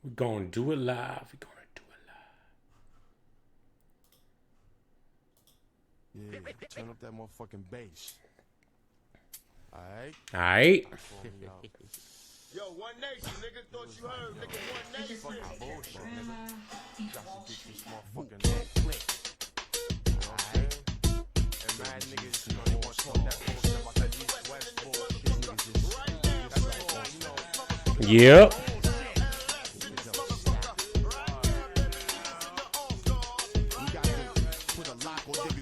We're gonna do it live. We're gonna do it live. Yeah, turn up that motherfucking bass. Alright? Alright. Yo, One Nation, nigga, thought you heard, nigga, One Nation. Fucking bullshit, nigga. Got to get this motherfucking click. You know what I'm saying? And mad niggas, you know, they want to talk that bullshit about that East West bullshit. Niggas just, that's all, you know. Yep.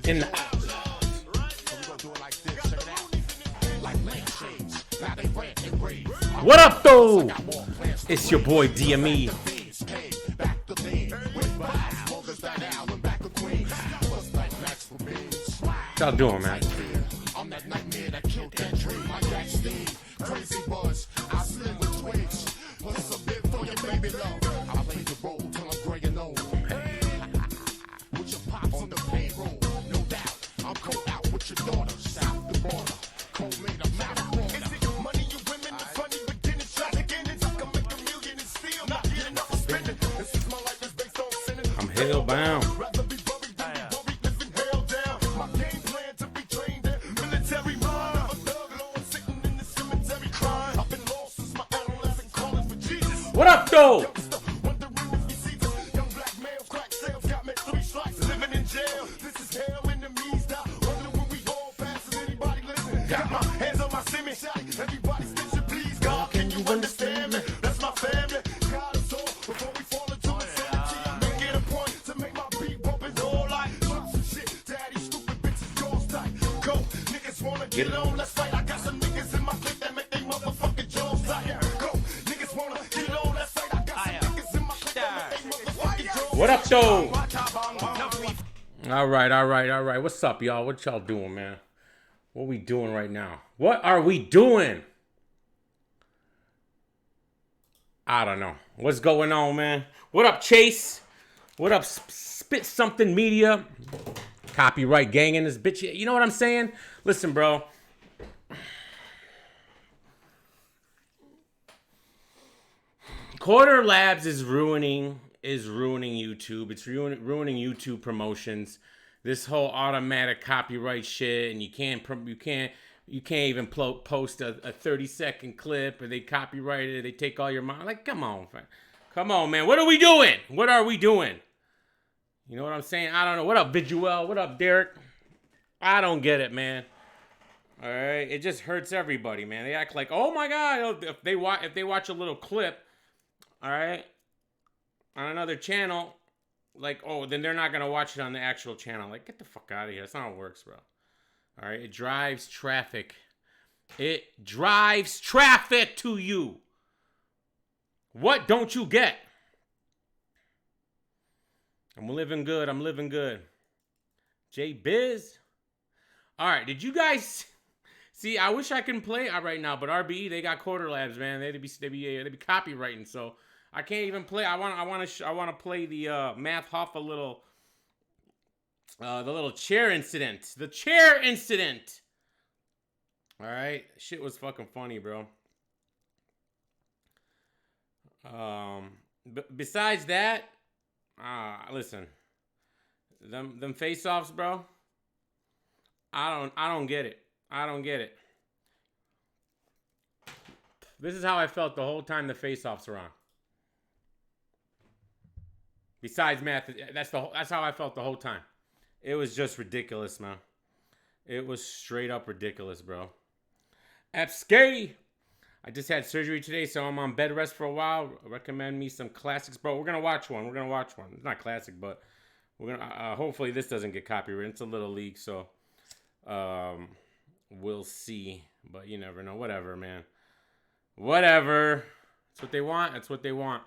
In the What up, though? It's your boy DME. What y'all doing, man? I'm hellbound. What up, though? Get it on, let's fight. I got some niggas in my clique that make they motherfucking jaws tight. Go, niggas wanna get it on, let's fight. I got some niggas in my clique that make they motherfucking jaws. What up, though? All right. What's up, y'all? What y'all doing, man? What we doing right now? What are we doing? I don't know. What's going on, man? What up, Chase? What up, Spit Something Media? Copyright gang in this bitch. You know what I'm saying? Listen, bro. Quarter Labs is ruining YouTube. It's ruining YouTube promotions. This whole automatic copyright shit, and you can't even post a 30-second clip, or they copyright it. They take all your money. Like, come on, man. What are we doing? What are we doing? You know what I'm saying? I don't know. What up, Visuel? What up, Derek? I don't get it, man. All right, it just hurts everybody, man. They act like, oh my god, if they watch a little clip, all right, on another channel, like, oh, then they're not gonna watch it on the actual channel. Like, get the fuck out of here. That's not how it works, bro. All right, it drives traffic. It drives traffic to you. What don't you get? I'm living good. J Biz. All right, did you guys see? I wish I can play it right now, but RBE, they got Quarter Labs, man. They be copywriting, so I can't even play. I want to play the Math Hoffa the little chair incident. The chair incident. All right, shit was fucking funny, bro. Besides that, listen, them face-offs, bro. I don't get it. I don't get it. This is how I felt the whole time the face-offs were on. Besides math, that's how I felt the whole time. It was just ridiculous, man. It was straight up ridiculous, bro. Epskay. I just had surgery today, so I'm on bed rest for a while. Recommend me some classics, bro. We're gonna watch one. It's not classic, but we're gonna. Hopefully, this doesn't get copyrighted. It's a little leak, so we'll see. But you never know. Whatever, man. Whatever. That's what they want. That's what they want.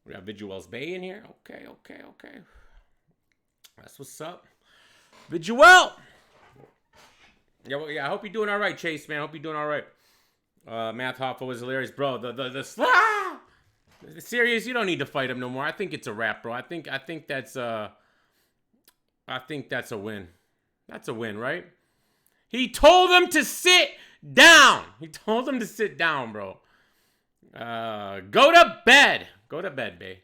We got Visuel's Bay in here. Okay. That's what's up. Visuel! Yeah, I hope you're doing all right, Chase, man. I hope you're doing all right. Math Hoffa was hilarious. Bro, the serious, you don't need to fight him no more. I think it's a wrap, bro. I think that's a win. That's a win, right? He told them to sit down. He told him to sit down, bro. Go to bed. Go to bed, babe.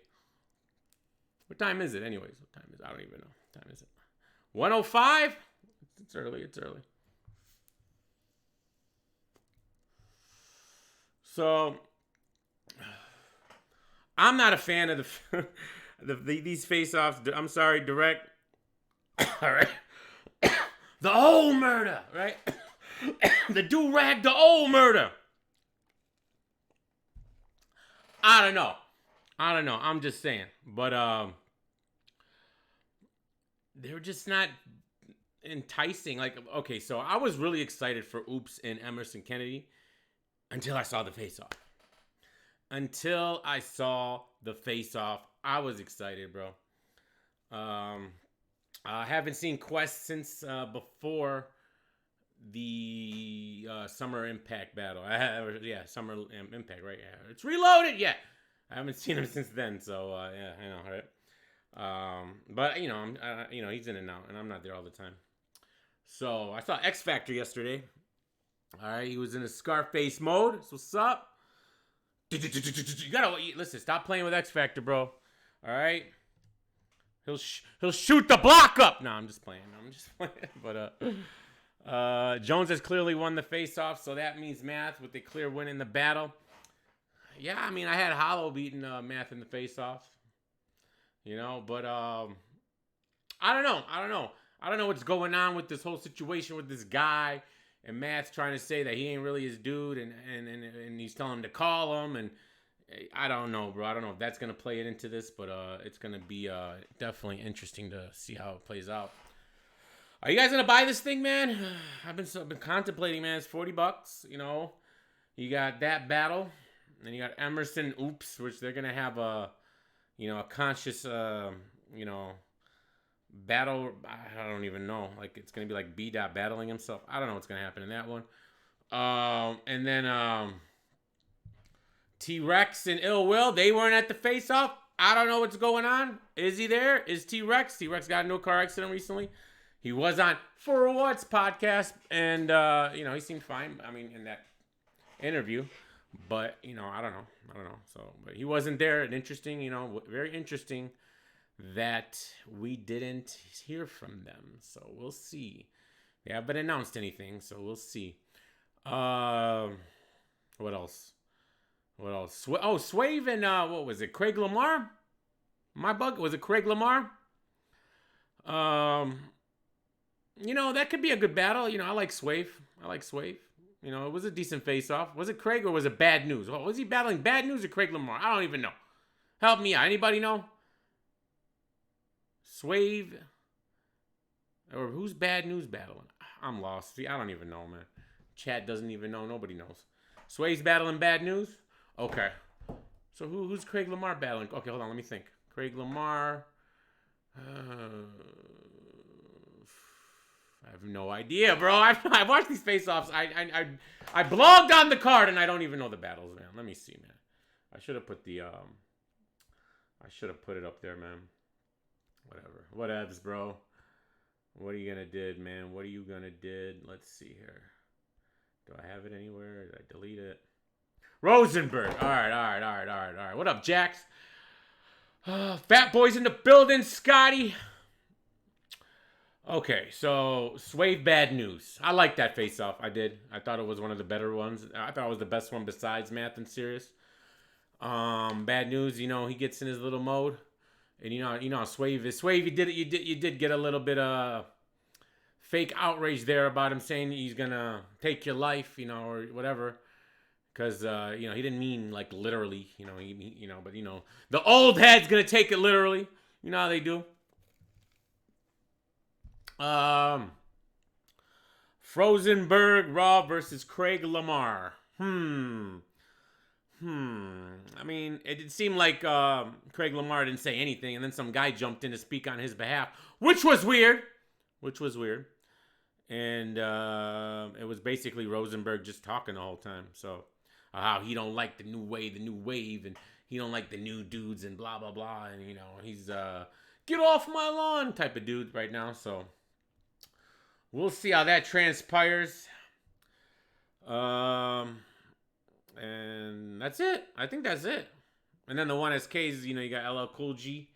What time is it, anyways? What time is it? I don't even know. What time is it? 1:05? It's early. It's early. So, I'm not a fan of these face-offs. I'm sorry, direct. All right. The old murder, right? The do-rag, the old murder. I don't know. I'm just saying. But they were just not enticing. Like, okay, so I was really excited for Oops and Emerson Kennedy until I saw the face-off. Until I saw the face-off, I was excited, bro. I haven't seen Quest since before the Summer Impact battle. Summer Impact, right? Yeah, it's Reloaded. Yeah, I haven't seen him since then. So yeah, I know, right? But you know, he's in and out, and I'm not there all the time. So I saw X Factor yesterday. All right, he was in a Scarface mode. So what's up? You gotta listen. Stop playing with X Factor, bro. All right. He'll shoot the block up. No, I'm just playing. But Jones has clearly won the face-off, so that means Math with a clear win in the battle. Yeah, I mean, I had Hollow beating Math in the face-off. You know, but I don't know. I don't know what's going on with this whole situation with this guy, and Math's trying to say that he ain't really his dude, and he's telling him to call him, and I don't know, bro. I don't know if that's going to play it into this, but it's going to be definitely interesting to see how it plays out. Are you guys going to buy this thing, man? I've been contemplating, man. It's $40, you know. You got that battle, and you got Emerson Oops, which they're going to have a conscious, battle. I don't even know. Like, it's going to be like B-Dot battling himself. I don't know what's going to happen in that one. And then T-Rex and Ill Will, they weren't at the face-off. I don't know what's going on. Is he there? Is T-Rex? T-Rex got into a car accident recently. He was on For What's podcast, and, he seemed fine, I mean, in that interview. But, I don't know. So, but he wasn't there. And interesting, very interesting that we didn't hear from them. So, we'll see. They haven't announced anything, so we'll see. What else? Swave and, what was it, Craig Lamar? My bug, was it Craig Lamar? That could be a good battle. I like Swave. It was a decent face-off. Was it Craig or was it Bad News? Oh, was he battling Bad News or Craig Lamar? I don't even know. Help me out. Anybody know? Swave. Or who's Bad News battling? I'm lost. See, I don't even know, man. Chat doesn't even know. Nobody knows. Swave's battling Bad News? Okay. So who's Craig Lamar battling? Okay, hold on. Let me think. Craig Lamar. I have no idea, bro. I watched these face-offs. I blogged on the card and I don't even know the battles, man. Let me see, man. I should have put it up there, man. Whatever. Whatevs, bro. What are you gonna did, man? What are you gonna did? Let's see here. Do I have it anywhere? Did I delete it? Rosenberg. All right. What up, Jax? Fat Boy's in the building, Scotty. Okay, so Swave Bad News. I like that face-off. I did. I thought it was one of the better ones. I thought it was the best one besides Math and Sirius. Bad News, he gets in his little mode. And Swave is. Swave, you did get a little bit of fake outrage there about him saying he's gonna take your life, or whatever. Because he didn't mean like literally, but the old head's gonna take it literally. You know how they do. Frozenberg Raw versus Craig Lamar. I mean, it did seem like Craig Lamar didn't say anything, and then some guy jumped in to speak on his behalf, which was weird. And it was basically Rosenberg just talking the whole time. So how he don't like the new wave, and he don't like the new dudes, and blah blah blah, and he's get off my lawn type of dude right now. So we'll see how that transpires. that's it. I think that's it. And then the one SKs, you got LL Cool G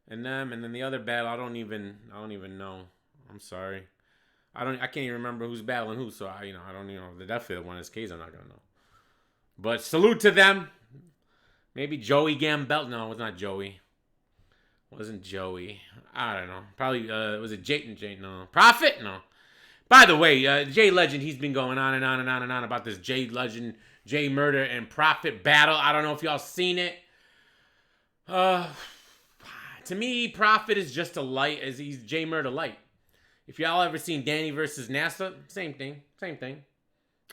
and them, and then the other battle, I don't even know. I'm sorry. I can't even remember who's battling who, so I don't know. The definitely the one SKs I'm not gonna know. But salute to them. Maybe Joey Gambell. No, it was not Joey. It wasn't Joey. I don't know. Probably was it Jay? No. Prophet? No. By the way, Jay Legend, he's been going on and on and on and on about this Jay Legend, Jay Murder, and Prophet battle. I don't know if y'all seen it. To me, Prophet is just a light as he's Jay Murder light. If y'all ever seen Danny versus NASA, same thing.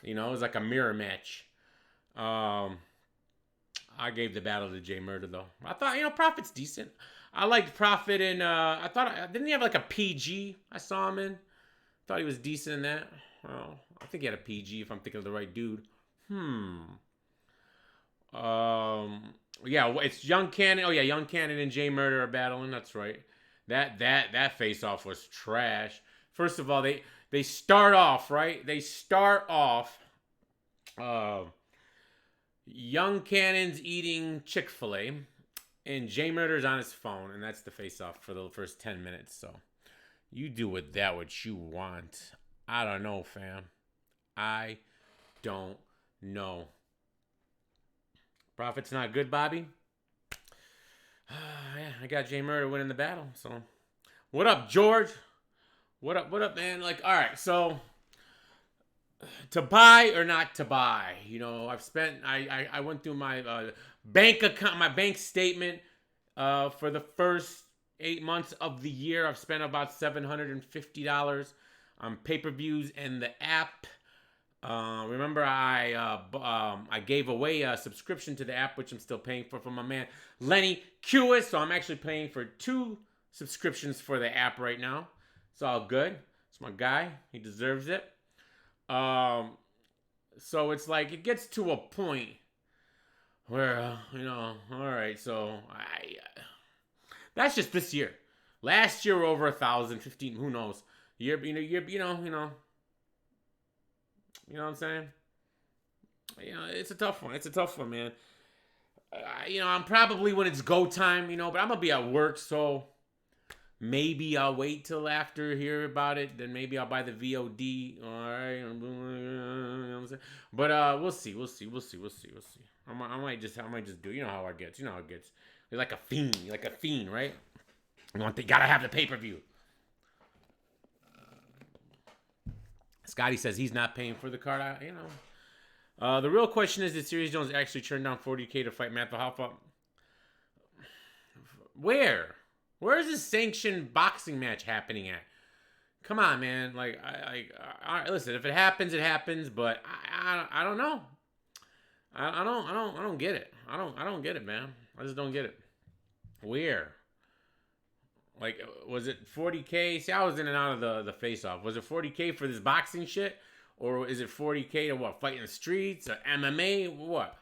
It was like a mirror match. I gave the battle to Jay Murder though. I thought, Prophet's decent. I liked Prophet in, I thought, didn't he have like a PG? I saw him in. Thought he was decent in that. Well, I think he had a PG if I'm thinking of the right dude. Yeah, it's Young Cannon. Oh yeah, Young Cannon and Jay Murder are battling. That's right. That face off was trash. First of all, they start off right. They start off. Young Cannon's eating Chick-fil-A, and Jay Murder's on his phone, and that's the face off for the first 10 minutes. So. You do with that what you want. I don't know, fam. I don't know. Prophet's not good, Bobby. Yeah, I got Jay Murder winning the battle. So, what up, George? What up, man? Like, all right. So, to buy or not to buy? I've spent. I went through my bank account, my bank statement for the first 8 months of the year. I've spent about $750 on pay-per-views and the app. Remember, I gave away a subscription to the app, which I'm still paying for my man Lenny Kewis. So I'm actually paying for 2 subscriptions for the app right now. It's all good. It's my guy. He deserves it. So it's like it gets to a point where all right. So that's just this year. Last year, over 1,000, 15, who knows? You know what I'm saying? It's a tough one. It's a tough one, man. I'm probably when it's go time, but I'm gonna be at work, so maybe I'll wait till after hear about it. Then maybe I'll buy the VOD. All right, you know what I'm saying? But we'll see. I might just do. You know how it gets. You're like a fiend, right? You gotta have the pay-per-view. Scotty says he's not paying for the card. The real question is, did Serious Jones actually turn down $40K to fight Matt the Hoffa? Where? Where is this sanctioned boxing match happening at? Come on, man. Listen, if it happens, it happens. But I don't know. I don't get it. I don't get it, man. I just don't get it. Where? Was it 40K? See, I was in and out of the face-off. Was it 40K for this boxing shit? Or is it 40K to what? Fight in the streets? Or MMA? What?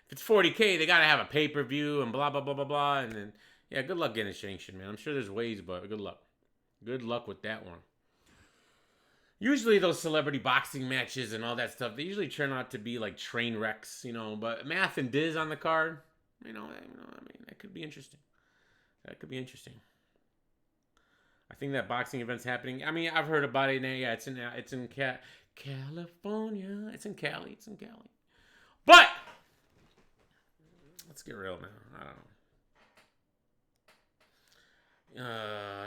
If it's 40K, they gotta have a pay-per-view and blah, blah, blah, blah, blah. And then, yeah, good luck getting it sanctioned, man. I'm sure there's ways, but good luck. Good luck with that one. Usually those celebrity boxing matches and all that stuff, they usually turn out to be like train wrecks, But Math and Diz on the card, that could be interesting. That could be interesting. I think that boxing event's happening. I've heard about it. Yeah, it's in California. It's in Cali. But let's get real, man. I don't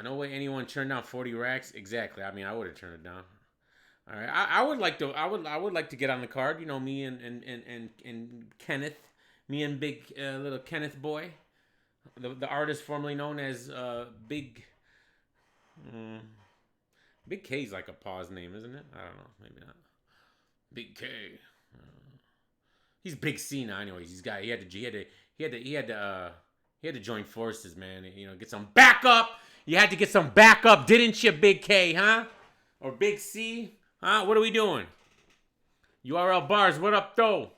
know. No way anyone turned down 40 racks. Exactly. I would have turned it down. All right. I would like to get on the card. Me and Kenneth, me and big little Kenneth boy. The artist formerly known as Big K's like a pause name, isn't it? I don't know, maybe not. Big K. He's Big C now, anyways. He had to join forces, man. Get some backup. You had to get some backup, didn't you, Big K, huh? Or Big C, huh? What are we doing? URL bars, what up, though?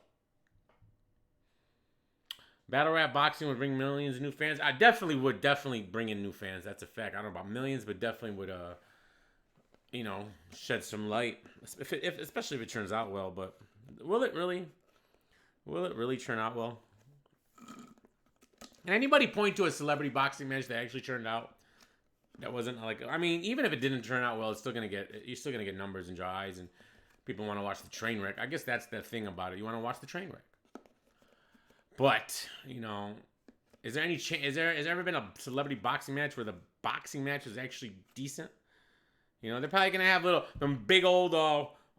Battle rap boxing would bring millions of new fans. I definitely would bring in new fans. That's a fact. I don't know about millions, but definitely would, shed some light. Especially if it turns out well. But will it really? Will it really turn out well? Can anybody point to a celebrity boxing match that actually turned out? That wasn't like, I mean, even if it didn't turn out well, you're still gonna get numbers in your eyes, and people want to watch the train wreck. I guess that's the thing about it. You want to watch the train wreck. But you know, is there any has there ever been a celebrity boxing match where the boxing match was actually decent? You know, they're probably gonna have them big old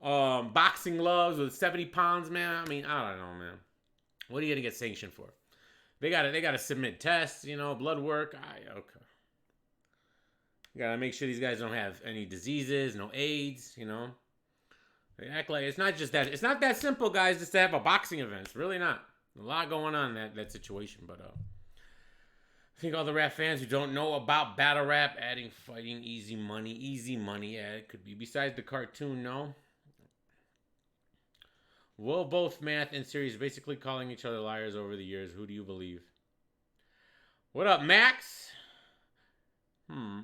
boxing gloves with 70 pounds, man. I mean, I don't know, man. What are you gonna get sanctioned for? They gotta submit tests, you know, blood work. Okay. You gotta make sure these guys don't have any diseases, no AIDS, you know. They act like it's not just that. It's not that simple, guys, just to have a boxing event. It's really not. A lot going on in that situation, but I think all the rap fans who don't know about battle rap, adding fighting, easy money, yeah, it could be. Besides the cartoon, no. Well, both Math and Series basically calling each other liars over the years. Who do you believe? What up, Max?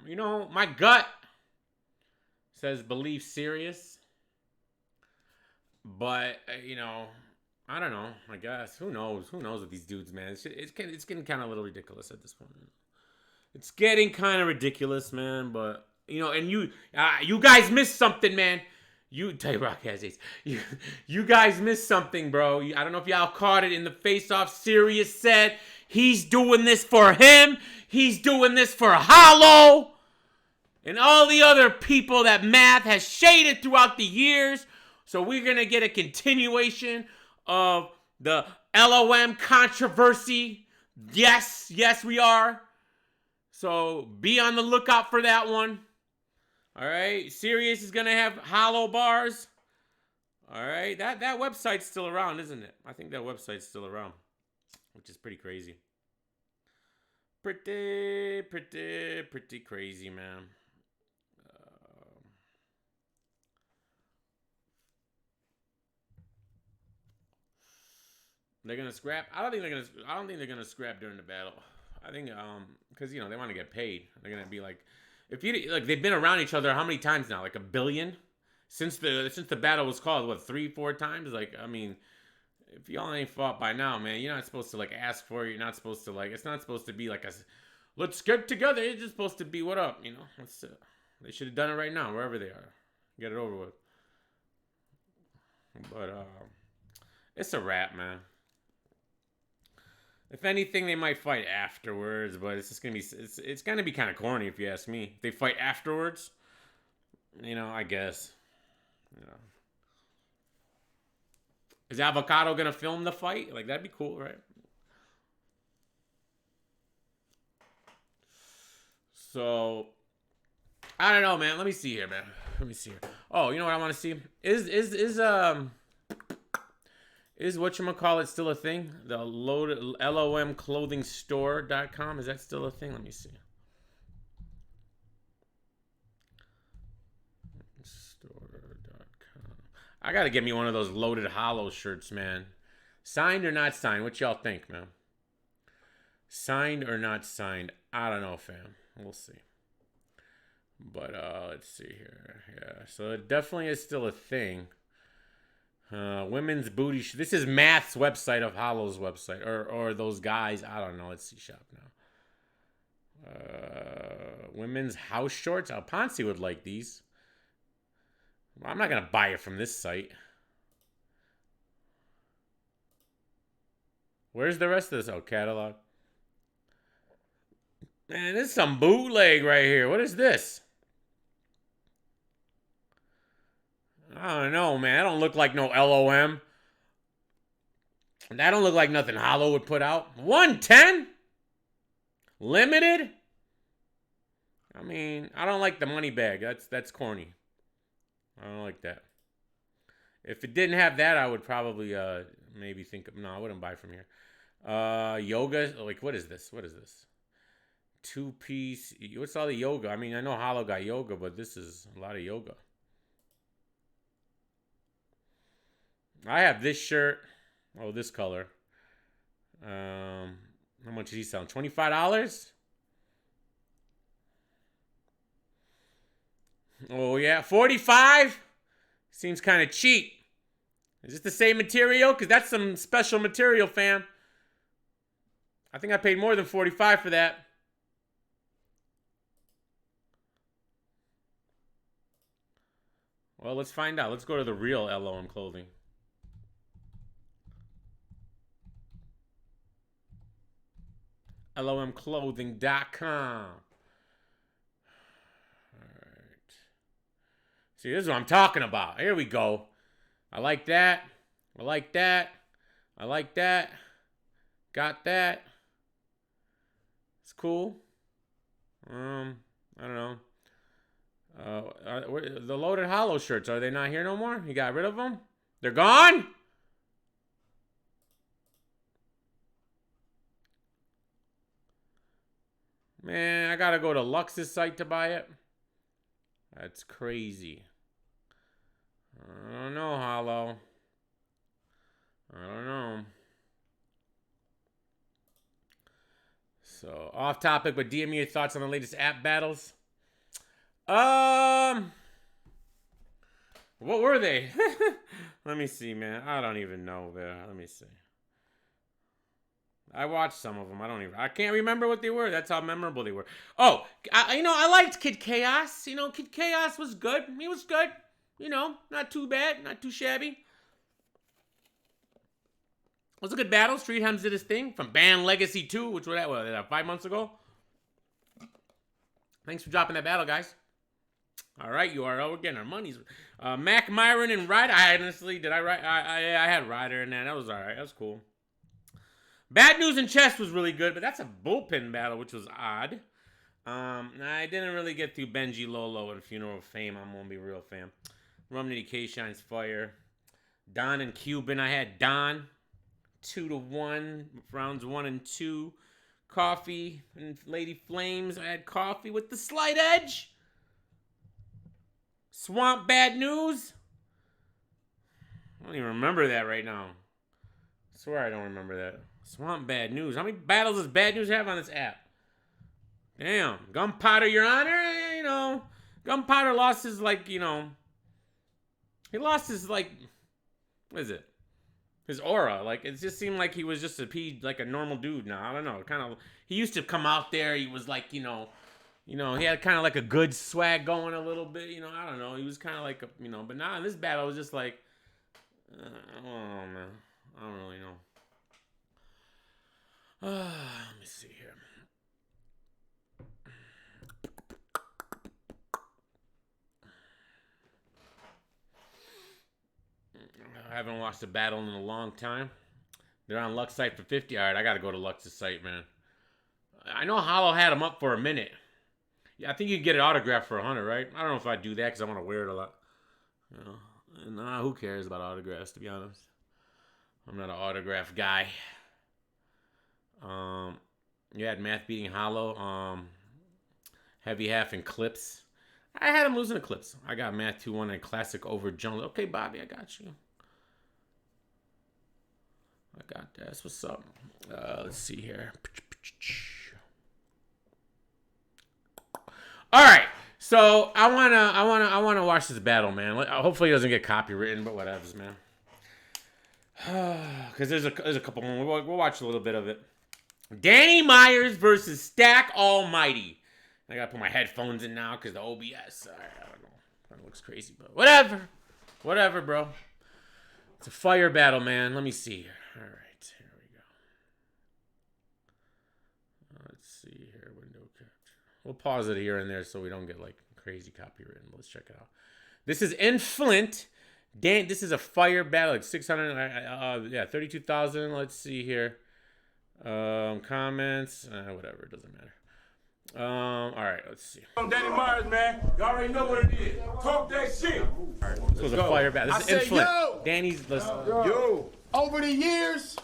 You know, my gut says believe Serious. But, you know, I don't know. I guess. Who knows? Who knows with these dudes, man? It's getting kind of a little ridiculous at this point. It's getting kind of ridiculous, man. But, you know, and you guys missed something, man. Twork has ace. You guys missed something, bro. I don't know if y'all caught it in the face-off. Serious said he's doing this for him. He's doing this for Hollow. And all the other people that Math has shaded throughout the years. So we're going to get a continuation of the LOM controversy. Yes, we are. So be on the lookout for that one. All right. Serious is going to have hollow bars. All right. That website's still around, isn't it? I think that website's still around, which is pretty crazy. Pretty crazy, man. They're gonna scrap. I don't think they're gonna scrap during the battle. I think because you know they want to get paid. They're gonna be like, if you like, they've been around each other how many times now? Like 1 billion since the battle was called. What, 3-4 times? Like, I mean, if y'all ain't fought by now, man, you're not supposed to like ask for it. You're not supposed to like. It's not supposed to be like let's get together. It's just supposed to be what up, you know. They should have done it right now, wherever they are. Get it over with. But it's a wrap, man. If anything, they might fight afterwards, but it's just gonna be it's gonna be kind of corny if you ask me. If they fight afterwards, you know, I guess. You know, is Avocado gonna film the fight? Like, that'd be cool, right? So I don't know, man. Let me see here, man. Let me see here. Oh, you know what I want to see? Is whatchamacallit still a thing? The loaded lomclothingstore.com. Is that still a thing? Let me see. Store.com. I gotta get me one of those loaded hollow shirts, man. Signed or not signed? What y'all think, man? Signed or not signed? I don't know, fam. We'll see. But let's see here. Yeah, so it definitely is still a thing. Women's booty. This is Math's website of Hollow's website, or those guys. I don't know. Let's see shop now. Women's house shorts. Ponce would like these. I'm not gonna buy it from this site. Where's the rest of this? Oh, catalog. Man, this is some bootleg right here. What is this? I don't know, man. That don't look like no LOM. That don't look like nothing Hollow would put out. 110? Limited? I mean, I don't like the money bag. That's corny. I don't like that. If it didn't have that, I would probably maybe think of... No, I wouldn't buy from here. Yoga? Like, what is this? What is this? 2-piece... What's all the yoga? I mean, I know Hollow got yoga, but this is a lot of yoga. I have this shirt. Oh, this color. How much is he selling? $25? Oh, yeah. $45? Seems kind of cheap. Is this the same material? Because that's some special material, fam. I think I paid more than $45 for that. Well, let's find out. Let's go to the real LOM clothing. LOMclothing.com. Alright. See, this is what I'm talking about. Here we go. I like that. I like that. I like that. Got that. It's cool. I don't know. The Loaded Hollow shirts, are they not here no more? You got rid of them? They're gone? Man, I gotta go to Lux's site to buy it. That's crazy. I don't know, Hollow. I don't know. So, off topic, but DM me your thoughts on the latest app battles. What were they? Let me see, man. I don't even know. Let me see. I watched some of them. I can't remember what they were. That's how memorable they were. Oh, I liked Kid Chaos. Kid Chaos was good. He was good. Not too bad. Not too shabby. It was a good battle. Street Hems did his thing from Band Legacy 2, which was that 5 months ago. Thanks for dropping that battle, guys. All right, URL. We're getting our monies. Mac, Myron, and Ryder. I had Ryder in that. That was all right. That was cool. Bad News and Chess was really good, but that's a bullpen battle, which was odd. I didn't really get through Benji Lolo and Funeral of Fame. I'm gonna be real fam. Rum Nitty K Shines Fire. Don and Cuban. I had Don 2-1 rounds 1 and 2. Coffee and Lady Flames. I had Coffee with the slight edge. Swamp Bad News. I don't even remember that right now. I swear I don't remember that. Swamp Bad News. How many battles does Bad News have on this app? Damn. Gunpowder, Your Honor. Gunpowder lost his, he lost his, what is it? His aura. It just seemed like he was just a normal dude now. I don't know. He used to come out there. He was he had kind of like a good swag going a little bit. I don't know. He was kind of but now in this battle, it was just I don't know, man. I don't really know. Let me see here. I haven't watched a battle in a long time. They're on Lux site for 50. All right, I got to go to Lux's site, man. I know Hollow had him up for a minute. Yeah, I think you can get it autographed for 100, right? I don't know if I do that because I want to wear it a lot. Nah, who cares about autographs, to be honest? I'm not an autograph guy. You had Math beating Hollow. Heavy Half and Clips. I had him losing the Clips. I got Math 2-1 and Classic over Jones. Okay, Bobby, I got you. I got that. That's what's up. Let's see here. All right. So I wanna watch this battle, man. Hopefully it doesn't get copywritten, but whatever, man. Because there's a couple more. We'll watch a little bit of it. Danny Myers versus Stack Almighty. I gotta put my headphones in now because the OBS. I don't know. That looks crazy, but whatever. Whatever, bro. It's a fire battle, man. Let me see here. All right, here we go. Let's see here. Window capture. We'll pause it here and there so we don't get crazy copywritten. Let's check it out. This is in Flint. This is a fire battle. 600. 32,000. Let's see here. Comments. Whatever. It doesn't matter. All right, let's see. I'm Danny Myers, man. You already know what it is. Talk that shit. All right, this was a fire battle. This is in Flint. Danny's listen. Yo. Over the years,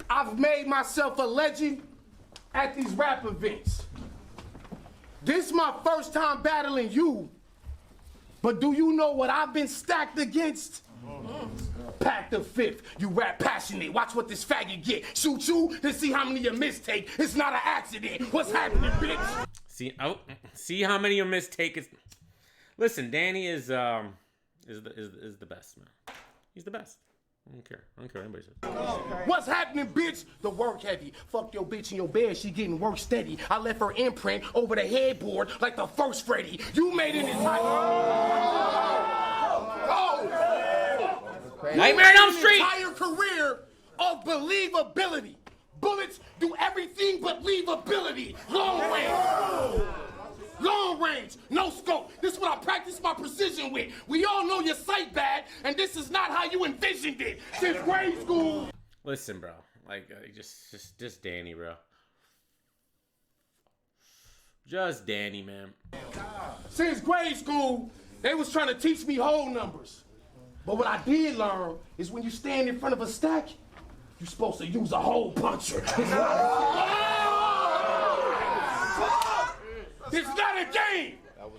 I've made myself a legend at these rap events. This is my first time battling you, but do you know what I've been stacked against? Pack the fifth, you rap passionate. Watch what this faggot get. Shoot you to see how many you mistake. It's not an accident. What's happening, bitch? See how many you mistake. Listen, Danny is the best, man. He's the best. I don't care. I don't care what anybody says. What's happening, bitch? The work heavy. Fuck your bitch in your bed, she getting work steady. I left her imprint over the headboard like the first Freddy. You made it in time. Nightmare on Elm Street! Entire career of believability. Bullets do everything but leavability. Long range. Long range, no scope. This is what I practice my precision with. We all know your sight bad, and this is not how you envisioned it. Since grade school. Listen, bro. Like, just Danny, bro. Just Danny, man. Since grade school, they was trying to teach me whole numbers. But what I did learn is when you stand in front of a stack, you're supposed to use a hole puncher. It's not a game.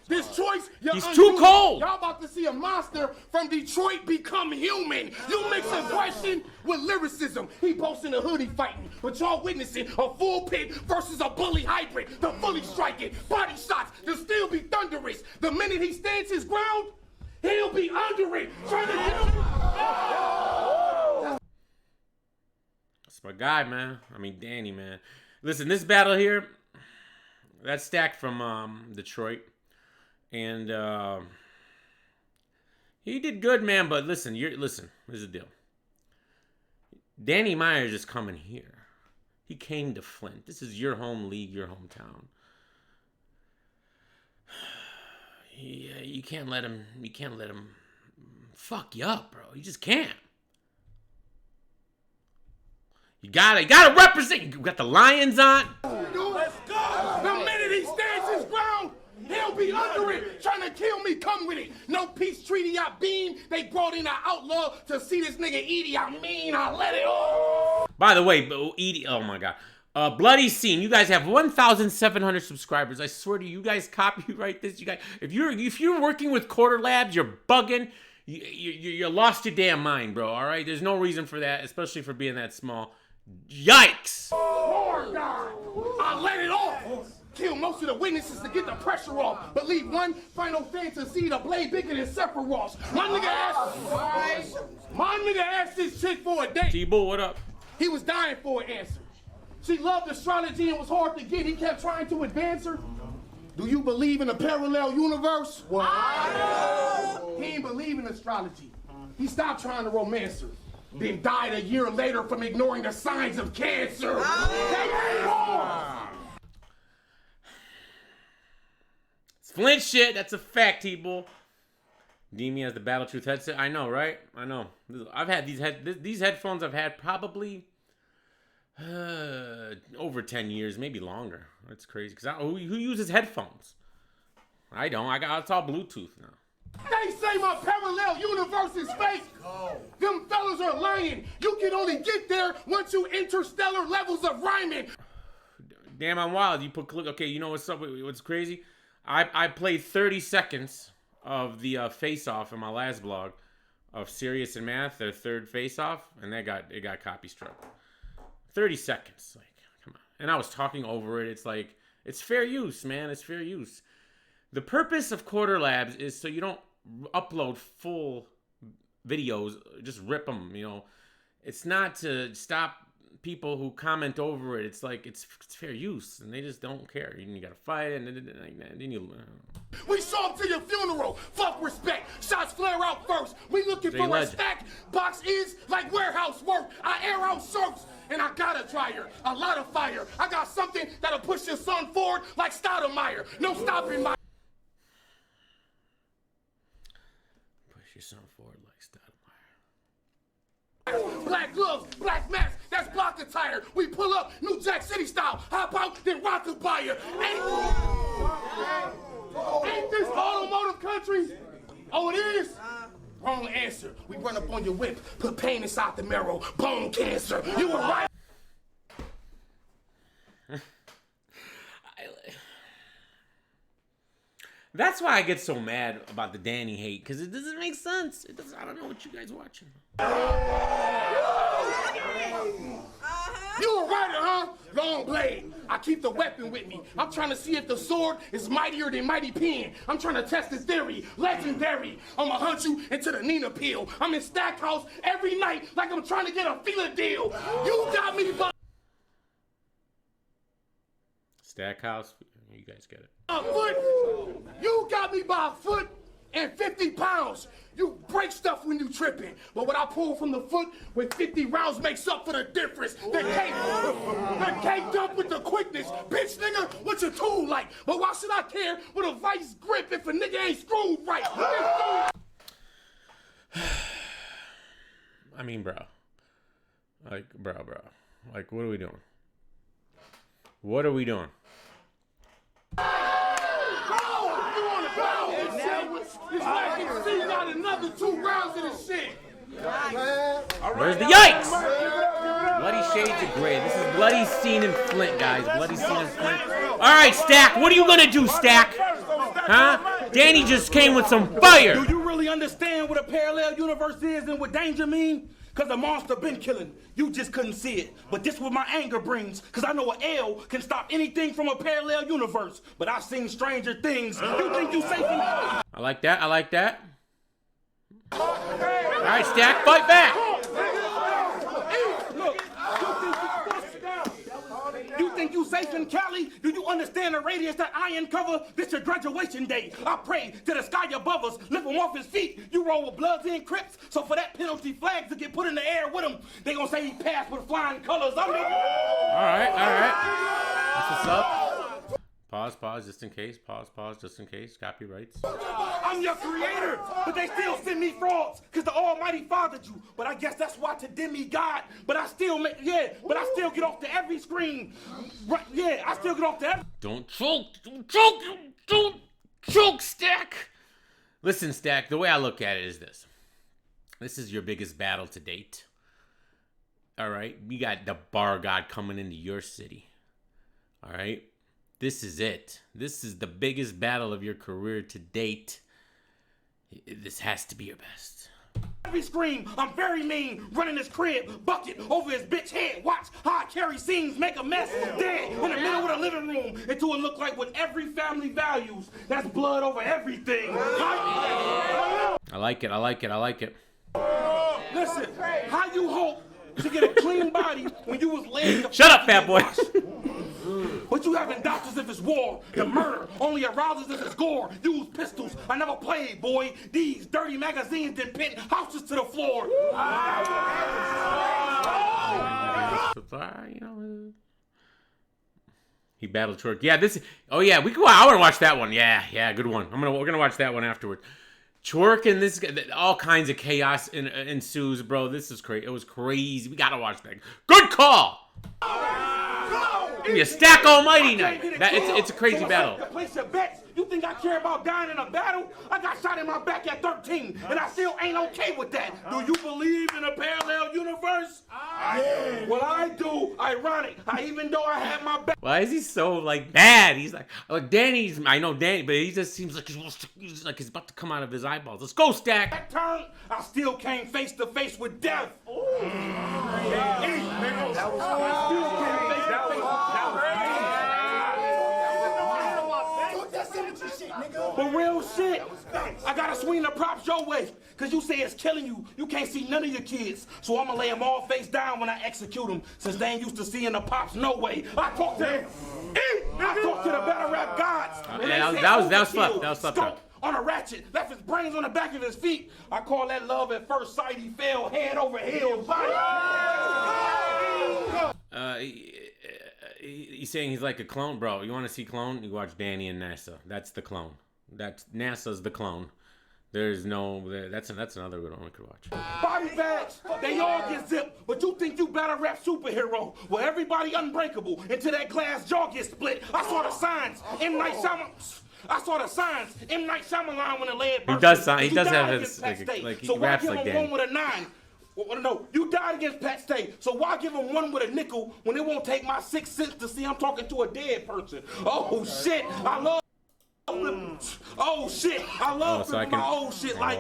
This choice, he's too cold. Y'all about to see a monster from Detroit become human. You mix aggression with lyricism. He posting a hoodie fighting, but y'all witnessing a full pit versus a bully hybrid. The fully striking, body shots, they'll still be thunderous. The minute he stands his ground, he'll be under it. Trying to get him. That's my guy, man. I mean, Danny, man. Listen, this battle here, that's stacked from Detroit. And he did good, man. But listen, here's the deal. Danny Myers is coming here. He came to Flint. This is your home league, your hometown. You can't let him. You can't let him fuck you up, bro. You just can't. You gotta represent. You got the Lions on. Let's go. The minute he stands his ground, he'll be under it. Trying to kill me, come with it. No peace treaty, I beam. They brought in an outlaw to see this nigga Edie. I mean, I let it all. By the way, Edie, oh my God. Bloody Scene, you guys have 1,700 subscribers. I swear to you, you guys copyright this. You guys, if you're working with Quarter Labs, you're bugging. You lost your damn mind, bro. All right, there's no reason for that, especially for being that small. Yikes! Lord God, I let it off. Kill most of the witnesses to get the pressure off, but leave one final fantasy to blade bigger than Sephiroth. My nigga asked this chick for a date. T-Bull, what up? He was dying for an answer. She loved astrology and was hard to get. He kept trying to advance her. Do you believe in a parallel universe? He ain't believe in astrology. He stopped trying to romance her. Then died a year later from ignoring the signs of cancer. It's Flint shit. That's a fact, T-Bull. Demi has the Battle Truth headset. I know, right? I know. I've had these headphones. I've had probably over 10 years, maybe longer. That's crazy. Cause who uses headphones? I don't. It's all Bluetooth now. They say my parallel universe is fake. Them fellas are lying. You can only get there once you interstellar levels of rhyming. Damn, I'm wild. You put click. Okay, you know what's up? What's crazy? I played 30 seconds of the face-off in my last blog of Serious and Math, their third face-off, and it got copy struck. 30 seconds, like, come on. And I was talking over it. It's like, it's fair use, man. It's fair use. The purpose of Quarter Labs is so you don't upload full videos, just rip them, you know. It's not to stop people who comment over it. It's like, it's fair use, and they just don't care. You gotta fight it, and then you... We saw him to your funeral. Fuck respect. Shots flare out first. We looking for a stack. Box is like warehouse work. I air out shirts. And I got a dryer, a lot of fire. I got something that'll push your son forward like Stoudemire. No stopping my... Push your son forward like Stoudemire. Black gloves, black mask, that's block attire. We pull up, New Jack City style. Hop out, then rock a buyer. Ain't this automotive country? Oh, it is? Wrong answer. We run up on your whip, put pain inside the marrow, bone cancer. You were right. That's why I get so mad about the Danny hate, because it doesn't make sense. I don't know what you guys watching. You a writer, huh? Long blade. I keep the weapon with me. I'm trying to see if the sword is mightier than mighty pen. I'm trying to test the theory. Legendary. I'ma hunt you into the Nina peel. I'm in Stackhouse every night like I'm trying to get a feeler deal. You got me by Stackhouse, you guys get it. a foot. You got me by a foot and 50 pounds. You break stuff when you tripping. But what I pull from the foot with 50 rounds makes up for the difference. The cake dump with the quickness. Bitch, nigga, what's your tool like? But why should I care with a vice grip if a nigga ain't screwed right? I mean, bro. Like, bro. Like, what are we doing? What are we doing? This like see got another 2 rounds of this shit. Where's the yikes? Bloody shades of gray. This is bloody scene in Flint, guys. Bloody scene in Flint. All right, Stack. What are you gonna do, Stack? Huh? Danny just came with some fire. Do you really understand what a parallel universe is and what danger mean? Cause the monster been killing. You just couldn't see it. But this what my anger brings. Cause I know an L can stop anything from a parallel universe. But I've seen stranger things. You think you safe in I like that. I like that. All right, Stack, fight back. Look, you think you safe in Cali? Do you understand the radius that I uncover? This your graduation day. I pray to the sky above us, lift him off his feet. You roll with Bloods and Crips, so for that penalty flags to get put in the air with him, they gonna say he passed with flying colors. All right. That's what's up. Pause, just in case. Pause, just in case. Copyrights. I'm your creator, but they still send me frauds, cause the Almighty fathered you. But I guess that's why to demigod. But I still get off to every screen. Right, yeah, I still get off to every. Don't choke, Stack. Listen, Stack, the way I look at it is this. This is your biggest battle to date. All right? You got the bar god coming into your city. All right? This is it. This is the biggest battle of your career to date. This has to be your best. Every scream, I'm very mean, running his crib, bucket over his bitch head. Watch how I carry scenes, make a mess, dead in the middle of the living room, until it look like what every family values. That's blood over everything. I like it. Listen, how you hope to get a clean body when you was laid to Shut up, fat boy. But you having doctors if it's war, the murder only arouses if it's gore. Use pistols, I never played, boy. These dirty magazines that pin houses to the floor. You know, he battled Twork. Yeah, this. Oh yeah, we. I want to watch that one. Yeah, good one. We're gonna watch that one afterward. Twork and this, all kinds of chaos ensues, bro. This is crazy. It was crazy. We gotta watch that. Good call. Give me a Stack Almighty night. It's a crazy battle. Place your bets. You think I care about dying in a battle? I got shot in my back at 13, and I still ain't okay with that. Do you believe in a parallel universe? Yeah. Well, I do. Ironic. Even though I have my back. Why is he so like bad? He's like Danny's. I know Danny, but he just seems like he's about to come out of his eyeballs. Let's go, Stack. That turn, I still came face to face with death. But real shit, I gotta swing the props your way, cause you say it's killing you. You can't see none of your kids, so I'ma lay them all face down when I execute them, since they ain't used to seeing the pops no way. I talk to them. I talk to the battle rap gods. That was fucked up. On a ratchet, left his brains on the back of his feet. I call that love at first sight. He fell head over heels. He's saying he's like a clone, bro. You want to see clone? You watch Danny and NASA. That's the clone. NASA's the clone. There's no. That's another good one we could watch. Body bags, they all get zipped, but you think you battle rap superhero? Well, everybody unbreakable until that glass jaw gets split. I saw the signs. M. Night Shyamalan when the lead burst. He does have his like he raps like Danny. One with a 9? Well, no, you died against Pat Stay, so why give him one with a nickel when it won't take my 6 cents to see I'm talking to a dead person? Oh shit, I love. Oh shit, I love my old shit like.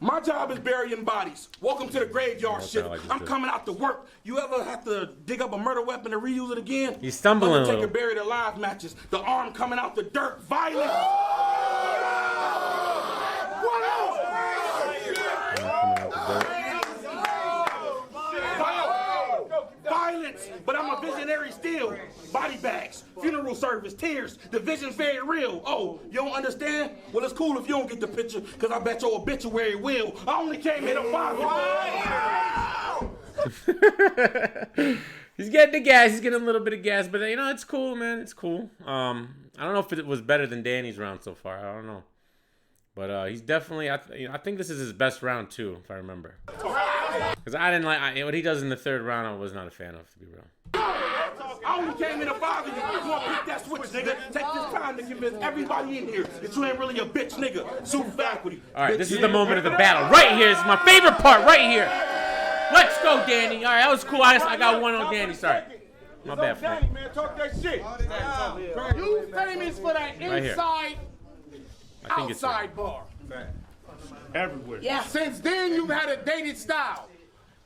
My job is burying bodies. Welcome to the graveyard shit. like this I'm dude. coming out to work. You ever have to dig up a murder weapon and reuse it again? He's stumbling a Undertaker little. buried alive matches. The arm coming out the dirt. Violent. Violence, but I'm a visionary still. Body bags, funeral service, tears. The vision's very real. Oh, you don't understand? Well, it's cool if you don't get the picture, because I bet your obituary will. I only came here to bother. He's getting the gas. He's getting a little bit of gas, but you know, it's cool, man. It's cool. I don't know if it was better than Danny's round so far. I don't know. But he's definitely, I think this is his best round too, if I remember. Because I didn't like, what he does in the third round, I was not a fan of, to be real. I only came here to bother you. You want to pick that switch, nigga. Take this time to convince everybody in here that you ain't really a bitch, nigga. Super faculty. All right, this is the moment of the battle. Right here. This is my favorite part, right here. Let's go, Danny. All right, that was cool. I got one on Danny. Sorry. My bad, Frank. Man, talk that shit. You famous for that Right here. inside, I think it's right. outside bar. Everywhere. Yeah. Since then, you've had a dated style.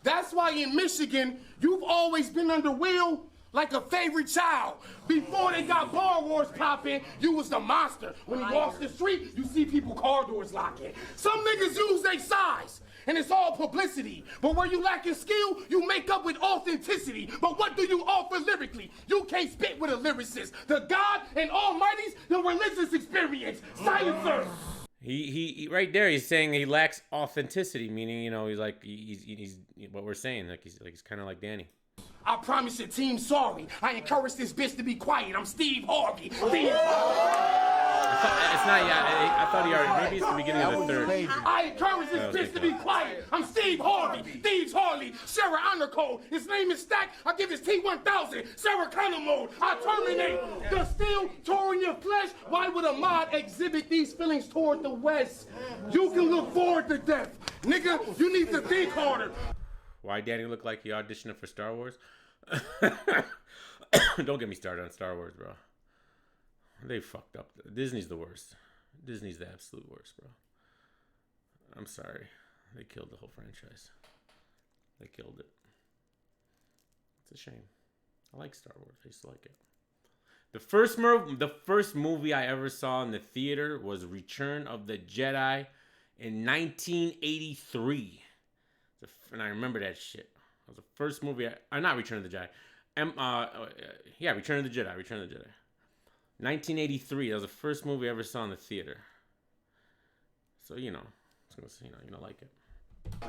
That's why in Michigan, you've always been under wheel like a favorite child. Before they got bar wars popping, you was the monster. When you walk the street, you see people car doors locking. Some niggas use their size, and it's all publicity. But where you lacking skill, you make up with authenticity. But what do you offer lyrically? You can't spit with a lyricist. The God and Almighty's the religious experience. Silencer. He right there. He's saying he lacks authenticity, meaning he's like he's what we're saying. He's kind of like Danny. I promise your team sorry. I encourage this bitch to be quiet. I'm Steve Harvey. It's not yet. I thought he already. Maybe it's the beginning of the third. I encourage this bitch to be quiet. I'm Steve Harvey. Thieves Harley. Sarah Honor Code. His name is Stack. I give his T1000. Sarah Connor mode. I terminate. The steel tore in your flesh. Why would a mod exhibit these feelings toward the West? You can look forward to death. Nigga, you need to think harder. Why Danny look like he auditioned for Star Wars? Don't get me started on Star Wars, bro. They fucked up. Disney's the worst. Disney's the absolute worst, bro. I'm sorry. They killed the whole franchise. They killed it. It's a shame. I like Star Wars. I used to like it. The first movie I ever saw in the theater was Return of the Jedi in 1983. And I remember that shit. It was the first movie. Not Return of the Jedi. Return of the Jedi. Return of the Jedi. 1983. That was the first movie I ever saw in the theater. So I was gonna say, like it.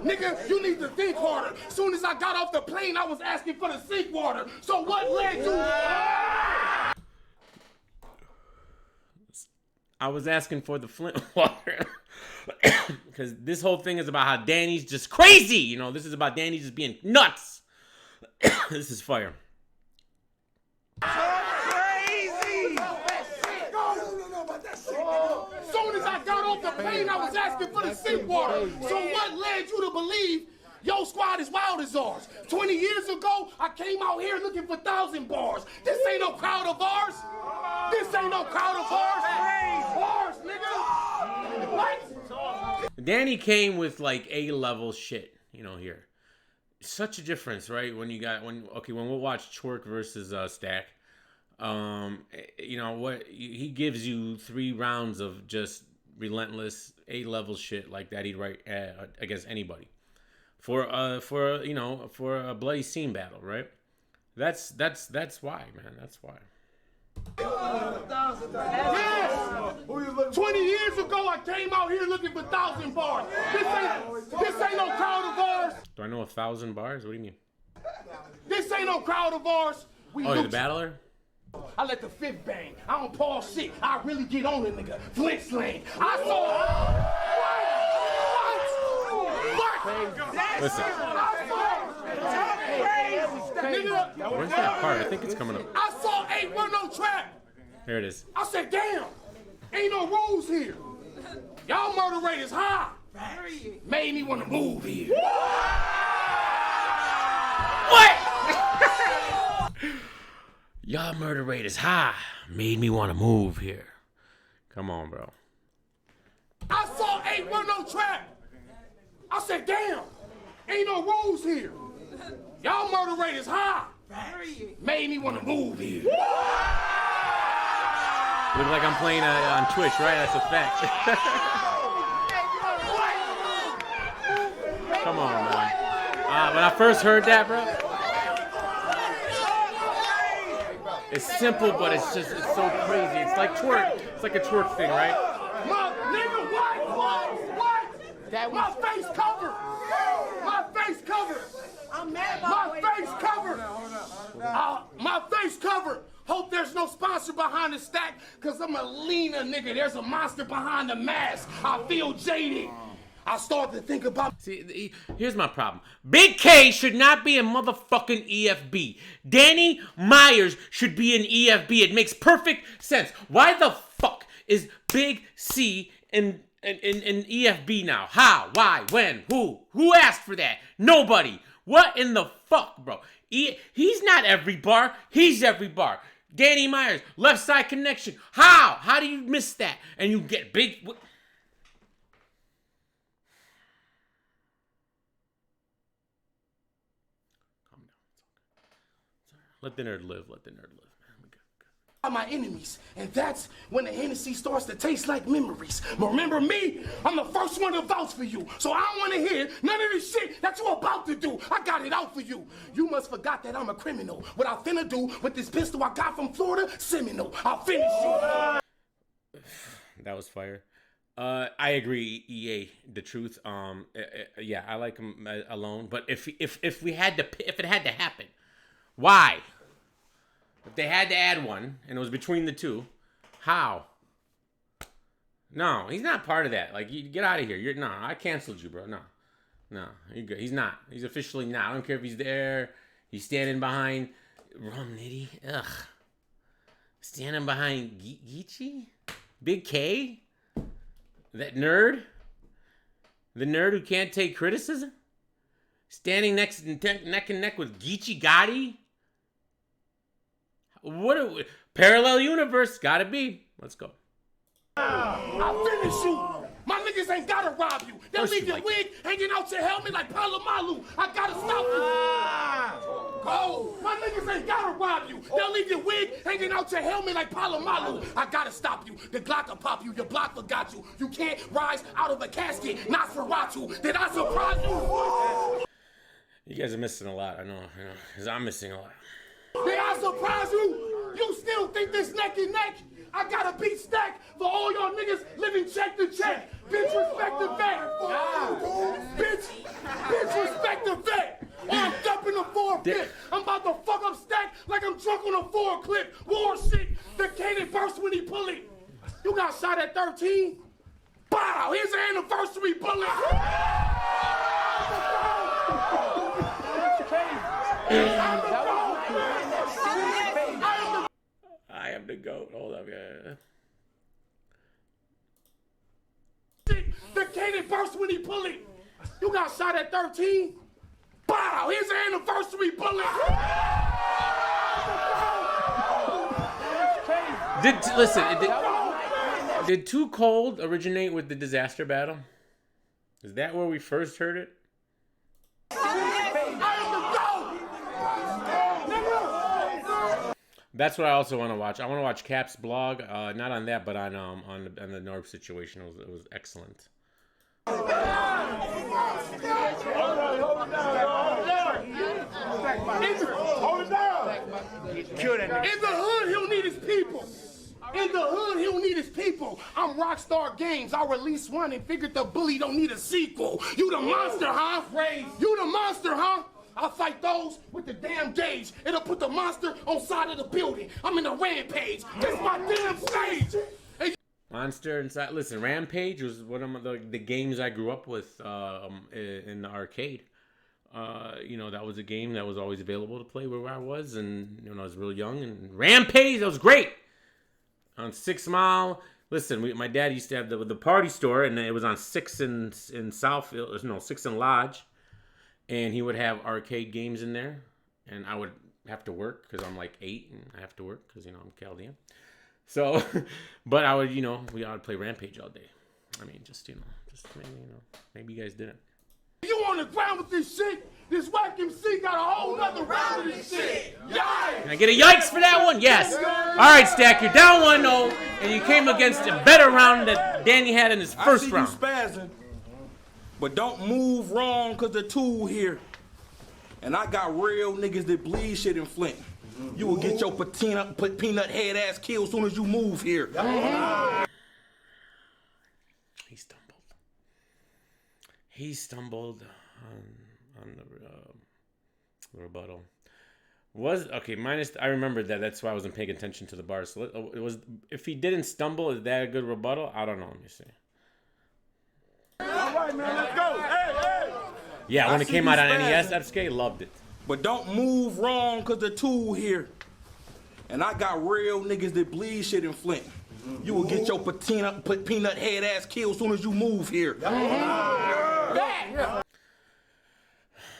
Nigga, you need to think harder. Soon as I got off the plane, I was asking for the sink water. So what led to? I was asking for the Flint water. Because this whole thing is about how Danny's just crazy. This is about Danny just being nuts. This is fire. Soon as I got off the plane, I was asking for the sink water. So what led you to believe your squad is wild as ours? 20 years ago, I came out here looking for 1,000 bars. This ain't no crowd of ours. This ain't no crowd of ours. Bars, nigga. What? Danny came with like A-level shit, here. Such a difference, right? When we'll watch Twork versus Stack, he gives you 3 rounds of just relentless A-level shit like that he'd write against anybody for a bloody scene battle, right? That's why, man. That's why. Yes! 20 years ago, I came out here looking for 1,000 bars. This ain't no crowd of ours. Do I know 1,000 bars? What do you mean? This ain't no crowd of ours. You're the battler? I let the fifth bang. I don't pause shit. I really get on it, nigga. Flint slang. I saw. What? Listen. Where's that part? I think it's coming up. I saw 810 trap. Here it is. I said, damn, ain't no rules here. Y'all murder rate is high. Made me want to move here. What? Y'all murder rate is high. Made me want to move here. Come on, bro. I saw 810 trap. I said, damn, ain't no rules here. Y'all murder rate is high. Made me want to move here. Look like I'm playing on Twitch, right? That's a fact. Come on, man. When I first heard that, bro, it's simple, but it's so crazy. It's like twerk. It's like a twerk thing, right? My nigga, what? My face covered. My face covered. I'm mad about My face covered. My face covered. Hope there's no sponsor behind the stack, cause I'm a leaner nigga. There's a monster behind the mask. I feel jaded. I start to think about. See, here's my problem. Big K should not be a motherfucking EFB. Danny Myers should be an EFB. It makes perfect sense. Why the fuck is Big C in EFB now? How? Why? When? Who? Who asked for that? Nobody. What in the fuck, bro? He's not every bar. He's every bar. Danny Myers, left side connection. How? How do you miss that? And you get big. Calm down. It's okay. Let the nerd live. Let the nerd live. My enemies, and that's when the Hennessy starts to taste like memories. But remember me? I'm the first one to vouch for you, so I don't want to hear none of this shit that you're about to do. I got it out for you. You must forgot that I'm a criminal. What I finna do with this pistol I got from Florida, Seminole. I'll finish you. That was fire. I agree, EA. The truth. Yeah, I like him alone. But if it had to happen, why? If they had to add one, and it was between the two, how? No, he's not part of that. Like, you get out of here. I canceled you, bro. No, you're good. He's not. He's officially not. I don't care if he's there. He's standing behind Rum Nitty. Ugh. Standing behind Geechee? Big K? That nerd? The nerd who can't take criticism? Standing neck and neck with Geechee Gotti? What parallel universe? Gotta be. Let's go. I'll finish you. My niggas ain't gotta rob you. They'll leave your wig hanging out your helmet like Palomalu. I gotta stop you. Go. My niggas ain't gotta rob you. They'll leave your wig hanging out your helmet like Palomalu. I gotta stop you. The Glock will pop you. Your block forgot you. You can't rise out of a casket. Not for Ratu. Did I surprise you? You guys are missing a lot. I know. Because I'm missing a lot. Did I surprise you? You still think this neck and neck? I got a beat stack for all y'all niggas living check to check. Bitch, respect the vet. Bitch, respect the vet. Or I'm dumping the 4-5. I'm about to fuck up stack like I'm drunk on a 4-clip. War shit. The cannon burst when he pull it. You got shot at 13? Bow. Here's an anniversary bullet. I am the GOAT. Hold up, yeah. The cannon burst when he pull it. You got shot at 13? Bow. Here's an anniversary bullet. Did Too Cold originate with the Disaster Battle? Is that where we first heard it? That's what I also want to watch. I want to watch Cap's blog, not on that, but on the Norbes situation. It was excellent. Hold it down. In the hood, he'll need his people. In the hood, he'll need his people. I'm Rockstar Games. I released one and figured the bully don't need a sequel. You the monster, huh? You the monster, huh? I'll fight those with the damn gauge. It'll put the monster on side of the building. I'm in the rampage. This my damn stage. Hey. Monster inside. Listen, Rampage was one of the games I grew up with in the arcade. That was a game that was always available to play where I was, and I was real young. And Rampage, that was great. On 6 Mile. Listen, my dad used to have the party store, and it was on 6 in Southfield. No, 6 in Lodge. And he would have arcade games in there, and I would have to work because I'm like 8 and I have to work because I'm Chaldean. So, but I would we ought to play Rampage all day. I mean, just maybe you guys didn't. on the ground with this shit. This whack MC got a whole nother round of this shit. Yikes! Can I get a yikes for that one? Yes. All right, Stack, you're down 1-0, and you came against a better round that Danny had in his first round. I see you spazzing, but don't move wrong because the tool here. And I got real niggas that bleed shit in Flint. You will get your peanut head ass killed as soon as you move here. He stumbled on the rebuttal. I remembered that. That's why I wasn't paying attention to the bar. So it was. If he didn't stumble, is that a good rebuttal? I don't know. Let me see. All right, man, let's go. Hey. Yeah, when it came out on NES, FSK loved it. But don't move wrong because the tool here. And I got real niggas that bleed shit in Flint. You will get your peanut head ass killed as soon as you move here.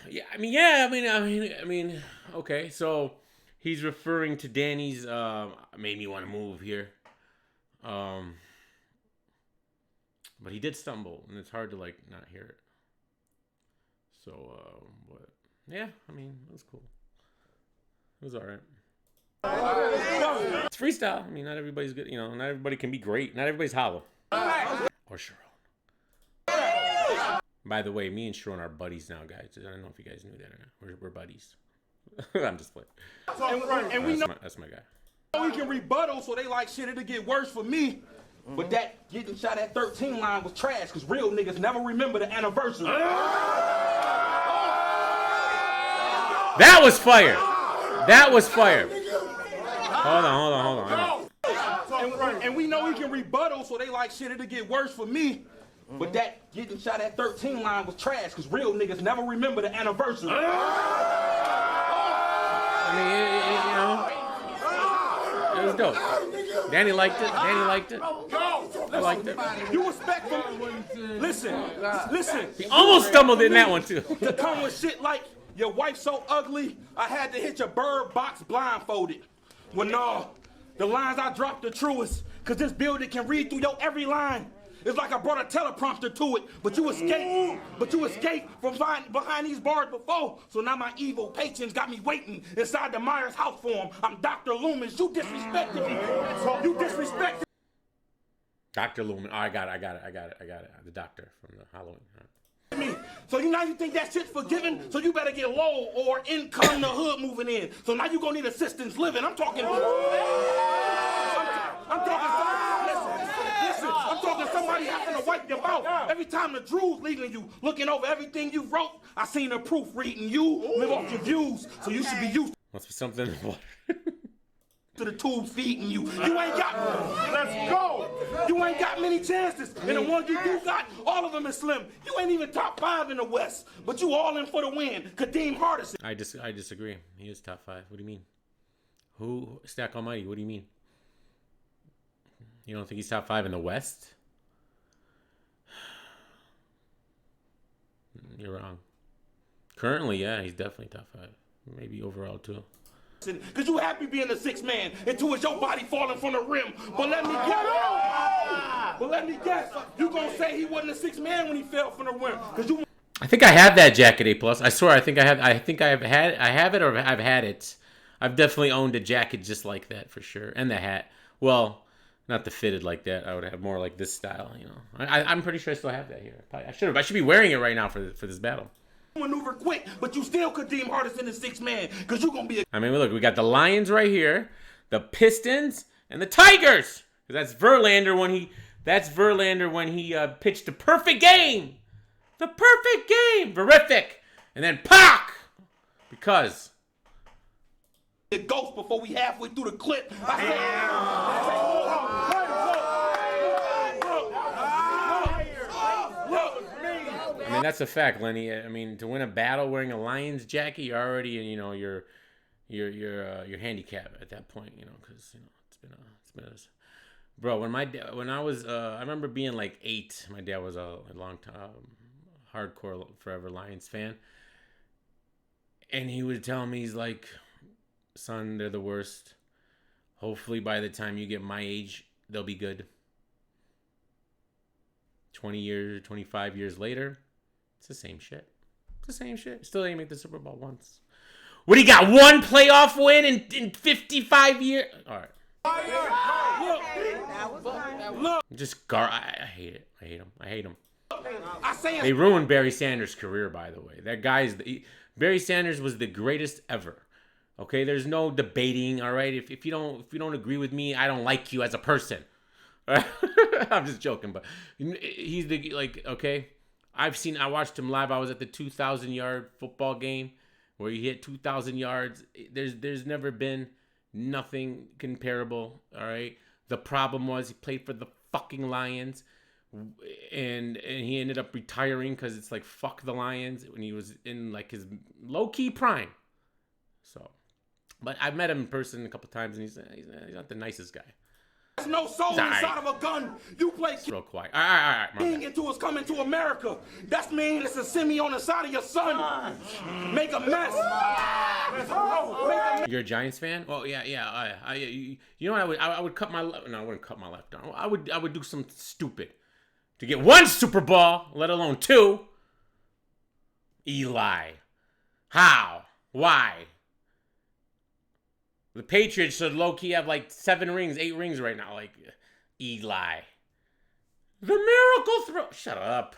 Yeah, I mean, okay, so he's referring to Danny's, made me want to move here. But he did stumble, and it's hard to, like, not hear it. So, but, yeah, I mean, it was cool. It was alright. It's freestyle. I mean, not everybody's good, you know, not everybody can be great. Not everybody's hollow. Or Sharon. By the way, me and Sharon are buddies now, guys. I don't know if you guys knew that or not. We're buddies. I'm just playing. And we know That's my guy. we can rebuttal, so they like shit, it'll get worse for me. But that getting shot at 13 line was trash, because real niggas never remember the anniversary. That was fire. That was fire. Hold on. And we know we can rebuttal, so they like shit, it'll get worse for me. But that getting shot at 13 line was trash, because real niggas never remember the anniversary. I mean, it was dope. Danny liked it. I liked it. You respect them. Listen. He almost stumbled in that one, too. To come with shit like, your wife so ugly, I had to hit your bird box blindfolded. Well, no, the lines I dropped the truest, because this building can read through your every line. It's like I brought a teleprompter to it, but you escaped from behind these bars before. So now my evil patrons got me waiting inside the Myers house for him. I'm Dr. Loomis. You disrespected me. You disrespected Dr. Lumen. Oh, I got it. The doctor from the Halloween. me. So now you think that shit's forgiven? So you better get low or in come the hood moving in. So now you gonna need assistance living. I'm talking somebody having to wipe your mouth. Every time the Drew's leaving you, looking over everything you wrote, I seen the proof reading you, live off your views. So you should be used Must be something in the water. to the tubes feeding you. You ain't got, let's go. You ain't got many chances. And the ones you do got, all of them is slim. You ain't even top 5 in the West, but you all in for the win. Kadeem Hardison. I disagree. He is top 5. What do you mean? Who? Stack Almighty. What do you mean? You don't think he's top 5 in the West? You're wrong. Currently, yeah, he's definitely top 5. Maybe overall, too. Because you happy being the 6th man until it's your body falling from the rim. But let me guess. You gonna say he wasn't the 6th man when he fell from the rim. Because you... I think I have that jacket A+. I swear, I think I have it or I've had it. I've definitely owned a jacket just like that for sure. And the hat. Well, not the fitted like that. I would have more like this style, you know. I'm pretty sure I still have that here. I should be wearing it right now for this battle. Maneuver quick, but you still could deem hardest in the 6th man, because you're gonna be a... I mean, look, we got the Lions right here, the Pistons, and the Tigers. That's Verlander when he pitched the perfect game. The perfect game. Verific. And then Pac. Because a ghost before we halfway through the clip. I mean, that's a fact, Lenny. I mean, to win a battle wearing a Lions jacket, you're already, you know, you're handicapped at that point, you know, because you know it's been a bro. When I was I remember being like 8. My dad was a long time hardcore forever Lions fan, and he would tell me, he's like, son, they're the worst. Hopefully, by the time you get my age, they'll be good. 20 years, 25 years later, it's the same shit. The same shit. Still ain't make the Super Bowl once. What, he got one playoff win in 55 years? All right. Look, I hate it. I hate him. I hate him. I say They ruined Barry Sanders' career, by the way. That guy's Barry Sanders was the greatest ever. Okay, there's no debating. All right, if you don't agree with me, I don't like you as a person. I'm just joking, but he's the okay. I watched him live. I was at the 2,000-yard football game where he hit 2,000 yards. There's never been nothing comparable. All right. The problem was he played for the fucking Lions, and he ended up retiring because it's like fuck the Lions when he was in like his low key prime. So, but I met him in person a couple times, and he's not the nicest guy. there's no soul inside of a gun. You play Real quiet. All right. king into us coming to America. That's mean it's a semi on the side of your son. Make a mess. You're a Giants fan? Well, yeah. You know what? I would cut my left. No, I wouldn't cut my left arm. I would do something stupid to get one Super Bowl, let alone two. Eli, how? Why? The Patriots should low key have like 8 rings right now. Like Eli, the miracle throw. Shut up.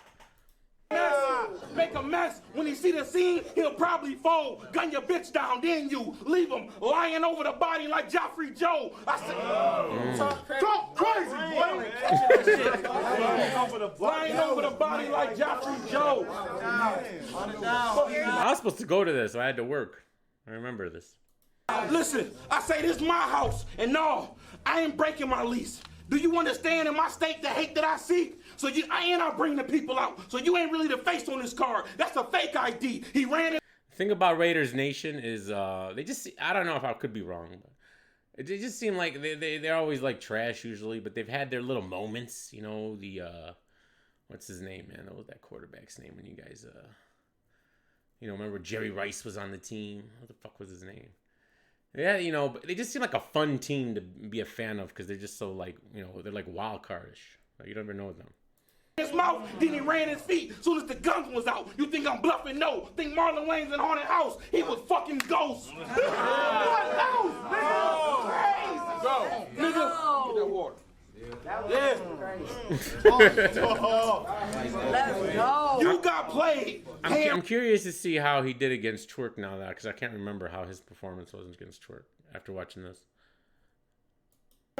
Make a mess. When he see the scene, he'll probably fold. Gun your bitch down, then you leave him lying over the body like Joffrey Joe. I said, talk crazy, boy. Lying over the body like Joffrey Joe. I was supposed to go to this, so I had to work. I remember this. Listen, I say this is my house, and no, I ain't breaking my lease. Do you understand in my state the hate that I see? So I bring the people out. So you ain't really the face on this card. That's a fake ID. He ran it. The thing about Raiders Nation is I don't know if I could be wrong, but they just seem like they're always like trash usually, but they've had their little moments. You know, what's his name, man? What was that quarterback's name when you guys remember Jerry Rice was on the team? What the fuck was his name? Yeah, but they just seem like a fun team to be a fan of because they're just so like, they're like wild cardish. Like, you don't ever know them. His mouth, then he ran his feet. Soon as the gun was out, you think I'm bluffing? No. Think Marlon Wayne's in Haunted House. He was fucking ghost. What else? Nigga. Go. Nigga. Get that water. Let's go. You got played. I'm curious to see how he did against Twork now, because I can't remember how his performance was against Twork after watching this.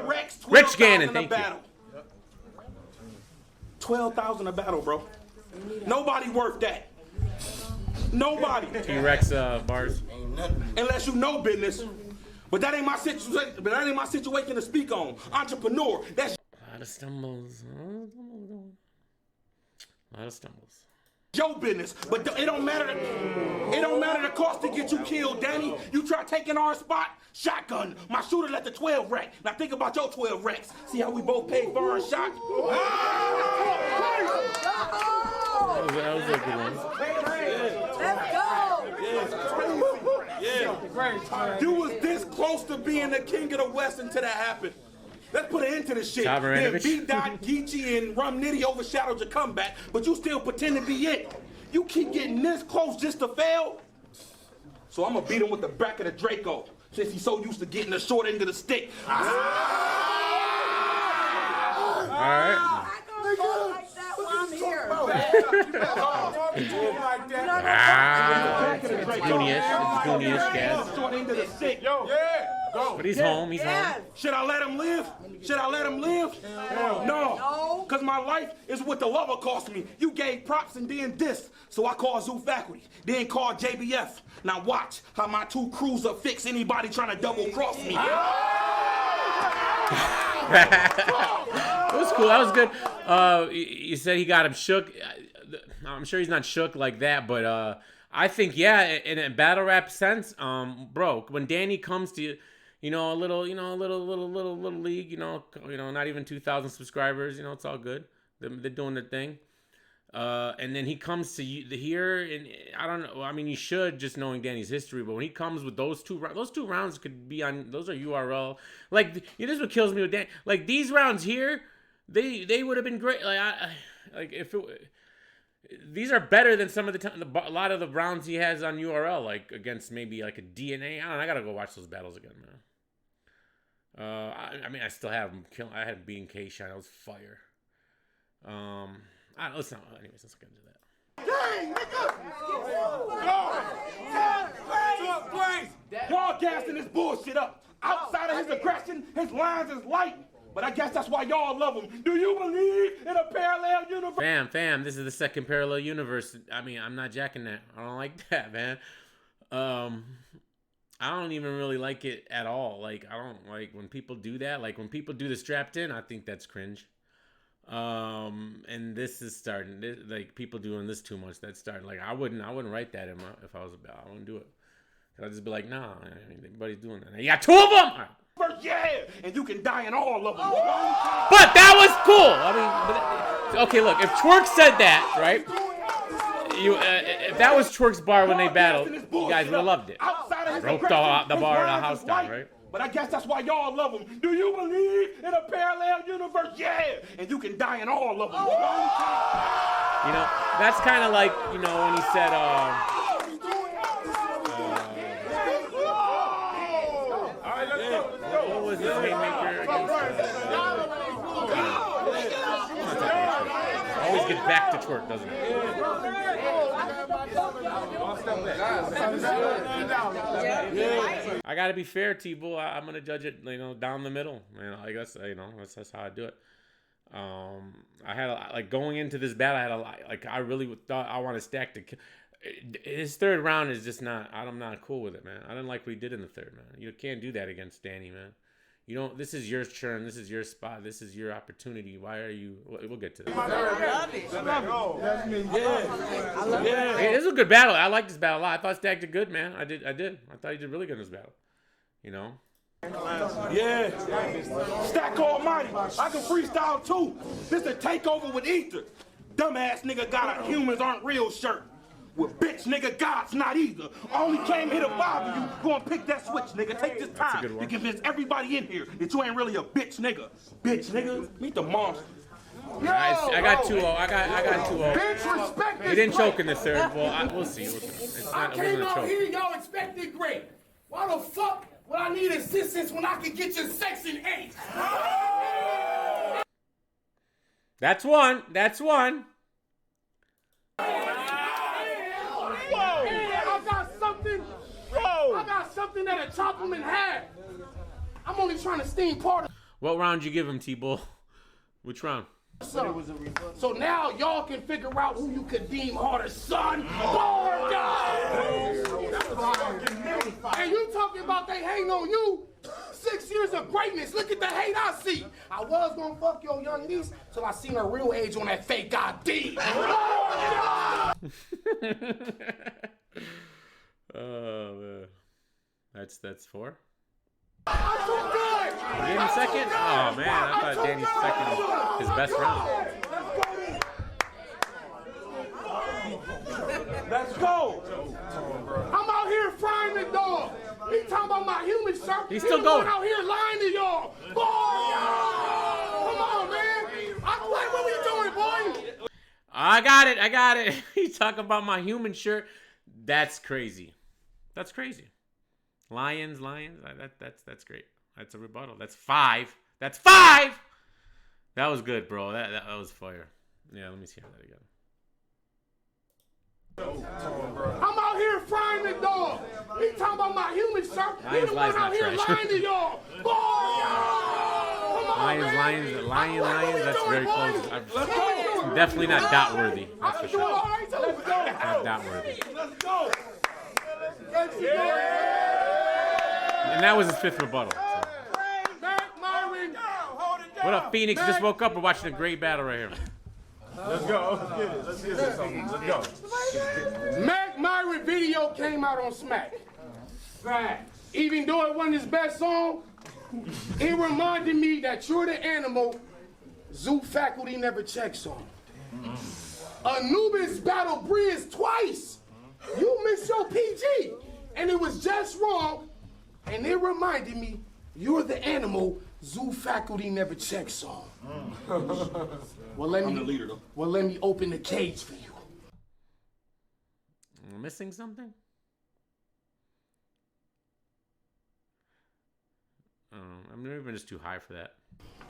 Rex, Rich Gannon, thank you. 12,000 a battle, bro. Nobody worth that. Nobody. T-Rex bars. Unless you know business. But that ain't my situation. But that ain't my situation to speak on. Entrepreneur. That's A lot of stumbles. A lot of stumbles. your business. But it don't matter. It don't matter the cost to get you killed, Danny. You try taking our spot. Shotgun. My shooter let the 12 rack. Now think about your 12 racks. See how we both paid for our shot? That was a good one. Let's go. You was this close to being the king of the West until that happened. Let's put an end to this shit. Then Tavaranovich. B-Dot, Geechee, and Rum Nitty overshadowed your comeback, but you still pretend to be it. You keep getting this close just to fail. So I'm gonna beat him with the back of the Draco, since he's so used to getting the short end of the stick. All right. I don't talk like that while I'm here. It's Goonish, guys. Short end of the stick. But he's home. He's home. Yes. Should I let him live? Should I let him live? No. Because my life is what the lover cost me. You gave props and then this. So I called Zoo Faculty, then called JBF. Now watch how my 2 crews will fix anybody trying to double cross me. It was cool. That was good. You said he got him shook. I'm sure he's not shook like that, but I think, yeah, in a battle rap sense, bro, when Danny comes to a little league, not even 2,000 subscribers, it's all good. They're doing their thing. And then he comes to here, and I don't know. I mean, you should, just knowing Danny's history, but when he comes with those two rounds could be on. Those are URL. Like, this is what kills me with Danny. Like, these rounds here, they would have been great. Like, if it. These are better than some of a lot of the rounds he has on URL, like against maybe like a DNA. I don't know. I gotta go watch those battles again, man. I mean, I still have him. I had him beating K-Shine. It was fire. Let's not. Anyways, let's get into that. Y'all gassing this bullshit up. Outside of his aggression, his lines is light. But I guess that's why y'all love him. Do you believe in a parallel universe? Fam, this is the second parallel universe. I mean, I'm not jacking that. I don't like that, man. I don't even really like it at all. Like, I don't like when people do that. Like, when people do the strapped in, I think that's cringe. And this is starting. Like, people doing this too much. That's starting. Like, I wouldn't write that if I was about. I wouldn't do it. I'd just be like, nah, everybody's doing that. You got two of them. Yeah, and you can die in all of them. But that was cool. I mean, okay, look, if Twork said that, right? If that was Twork's bar when they battled, you guys would have loved it. Broke the bar of the house down, right? But I guess that's why y'all love him. Do you believe in a parallel universe? Yeah, and you can die in all of them. You know, that's kind of like, you know, when he said, what was his haymaker against? Always gets back to Twork, doesn't it? I gotta be fair, T-Bull. I'm gonna judge it, you know, down the middle. Man, I guess, you know, that's how I do it. I had like going into this battle, I had a lot. Like, I really thought I want to stack the. His third round is just not. I'm not cool with it, man. I didn't like what he did in the third, man. You can't do that against Danny, man. You don't. This is your turn. This is your spot. This is your opportunity. Why are you? We'll get to that. Yeah. Hey, this is a good battle. I like this battle a lot. I thought Stack did good, man. I did. I thought he did really good in this battle. You know. Yeah. Stack Almighty. I can freestyle too. This a takeover with Ether. Dumbass nigga got a humans aren't real shirt. Well, bitch, nigga, God's not either. I only came here to bother you. Go and pick that switch, nigga. Take this time to convince everybody in here that you ain't really a bitch, nigga. Bitch, nigga, meet the monster. I got 2-0. I got 2-0. Bitch, respect this. He didn't choke in the third. Well, we'll see. It's not, I came out here, y'all expected great. Why the fuck would I need assistance when I could get you Section 8? That's one. That's one. I got something that'll chop him in half. I'm only trying to steam part of. What round you give him, T-Bull? Which round? So now y'all can figure out who you could deem harder, son. And you talking about they hating on you? 6 years of greatness. Look at the hate I see. I was gonna fuck your young niece till I seen her real age on that fake ID. Oh man, that's 4. I'm too good. You gave him second? Oh man, I thought Danny's second was his best round. Let's go. I'm out here frying the dog. He talking about my human shirt. He's still going. Out here lying to y'all. Boy, come on, man. What we doing, boy? I got it. He's talking about my human shirt. That's crazy. That's crazy. Lions. That's great. That's a rebuttal. That's 5. That's 5. That was good, bro. That was fire. Yeah, let me see that again. I'm out here frying the dog. He talking about my human shirt. He the one out here lying to y'all. Boy, Lions. That's very close. I'm definitely not dot worthy. That's for sure. Not dot worthy. Let's go. And that was his 5th rebuttal. So. What up, Phoenix? Just woke up. We're watching a great battle right here. Let's go. Let's get it. Let's go. Mac Myron video came out on Smack. Right. Even though it wasn't his best song, it reminded me that you're the animal zoo faculty never checks on. Anubis battled Briz twice. You missed your PG. And it was just wrong. And it reminded me, you're the animal zoo faculty never checks on. I'm the leader, though. Well, let me open the cage for you. I'm missing something? I don't know. I'm maybe just too high for that.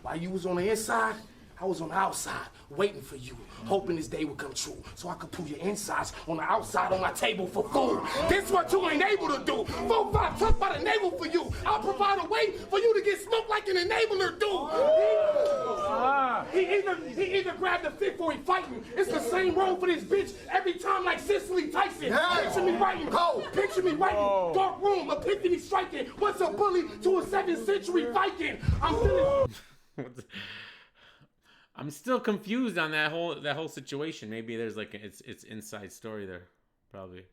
While you was on the inside, I was on the outside, waiting for you, hoping this day would come true, so I could pull your insides on the outside on my table for food. This what you ain't able to do. 4-5 tucked by the navel for you. I'll provide a way for you to get smoked like an enabler do. He either grabbed the fifth or he fighting. It's the same role for this bitch every time like Cicely Tyson. Picture me writing, picture me writing, dark room, epiphany striking. What's a bully to a 7th century Viking? I'm feeling... I'm still confused on that whole situation. Maybe there's like it's inside story there, probably.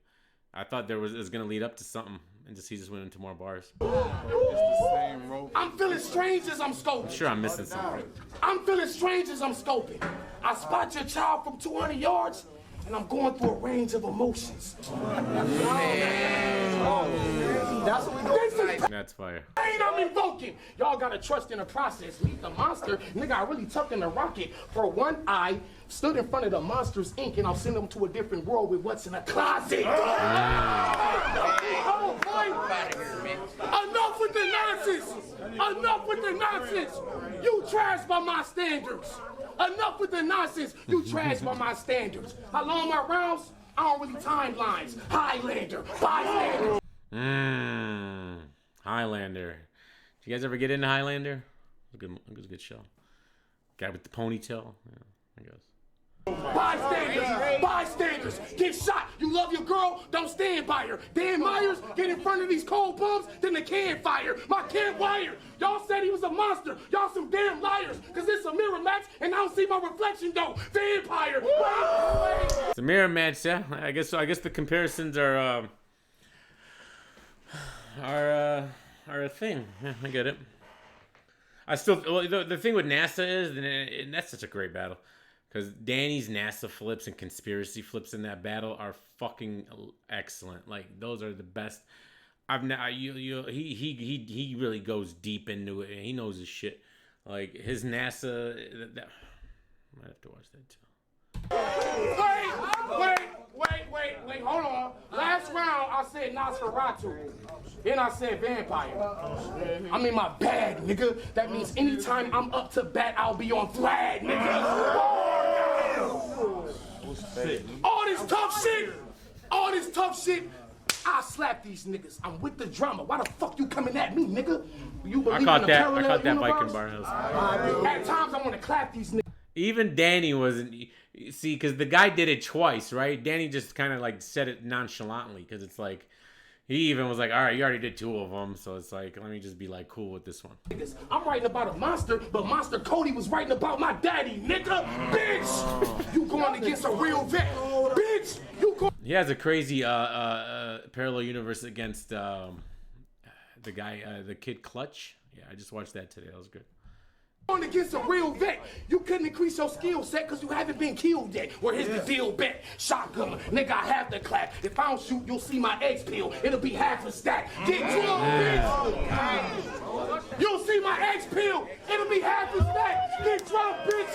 I thought it was gonna lead up to something, and just he just went into more bars. It's the same rope. I'm feeling strange as I'm scoping. I'm sure I'm missing something. I'm feeling strange as I'm scoping. I spot your child from 200 yards, and I'm going through a range of emotions. That's what we do. That's fire. I'm invoking. Y'all gotta trust in the process. Meet the monster. Nigga, I really tucked in the rocket for one eye. Stood in front of the Monsters Inc. and I'll send them to a different world with what's in a closet. Oh, boy. Enough with the nonsense. Enough with the nonsense. You trash by my standards. Enough with the nonsense. You trash by my standards. How long my rounds? I don't really timelines. Highlander. Bystander. Highlander. Did you guys ever get into Highlander? It was a good show. Guy with the ponytail. Yeah, I guess. Bystanders! Bystanders! Get shot! You love your girl? Don't stand by her. Dan Myers, get in front of these cold bums, then the can fire. My can wire. Y'all said he was a monster. Y'all some damn liars. Cause it's a mirror match and I don't see my reflection though. Vampire! It's a mirror match, yeah. I guess the comparisons are a thing. Yeah, I get it. The thing with NASA is, and that's such a great battle, because Danny's NASA flips and conspiracy flips in that battle are fucking excellent. Like those are the best. He really goes deep into it and he knows his shit. Like his NASA, I might have to watch that too. Wait, hold on. Last round, I said Nosferatu. Then I said vampire. I mean my bag, nigga. That means anytime I'm up to bat, I'll be on flag, nigga. All this tough shit, I slap these niggas. I'm with the drama. Why the fuck you coming at me, nigga? You believe I caught in a that parallel Viking universe? bar. At times I want to clap these niggas. Even Danny wasn't. See, because the guy did it twice, right? Danny just kind of like said it nonchalantly, because it's like he even was like, "All right, you already did 2 of them, so it's like let me just be like cool with this one." I'm writing about a monster, but Monster Cody was writing about my daddy, nigga. Bitch, you going against a real vet. Bitch, you go. He has a crazy parallel universe against the guy, the kid Clutch. Yeah, I just watched that today. That was good. Going against a real vet. You couldn't increase your skill set because you haven't been killed yet. Where here's the deal bet. Shotgun, nigga, I have the clap. If I don't shoot, you'll see my eggs peel. It'll be half a stack. Get drunk, bitch. You'll see my eggs peel. It'll be half a stack. Get drunk, bitch.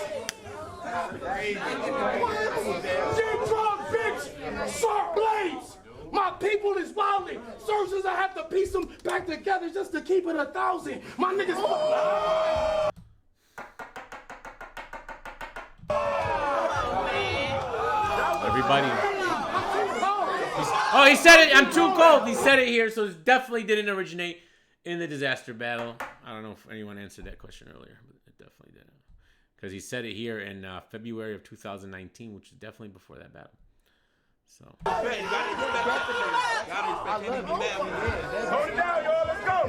Get drunk, bitch. Sharp blades. My people is wildin'. Surgeons, I have to piece them back together just to keep it 1,000. My niggas. Everybody. Oh, he said it. I'm too cold. He said it here, so it definitely didn't originate in the disaster battle. I don't know if anyone answered that question earlier, but it definitely didn't. Because he said it here in February of 2019, which is definitely before that battle. So. Hold it down, y'all. Let's go.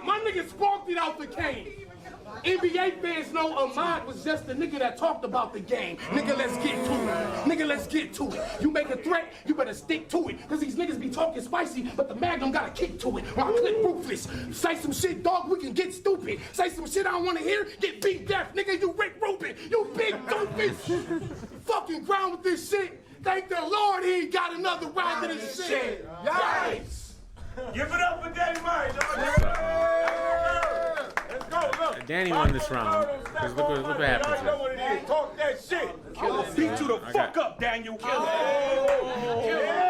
My nigga sparked it out the cane. NBA fans know Ahmad was just the nigga that talked about the game. Nigga, let's get to it. Nigga, let's get to it. You make a threat, you better stick to it. Cause these niggas be talking spicy, but the Magnum got a kick to it. Or I clip ruthless. Say some shit, dog, we can get stupid. Say some shit I don't wanna hear, get beat deaf. Nigga, you Rick Rubin. You big doofus. Fucking ground with this shit. Thank the Lord he ain't got another round of this shit. Yikes. Give it up for Danny Myers, dog. Let's go, look. Danny won this round. Because look what happens You know here. what it is. Talk that shit. I'll beat you the fuck up, Daniel.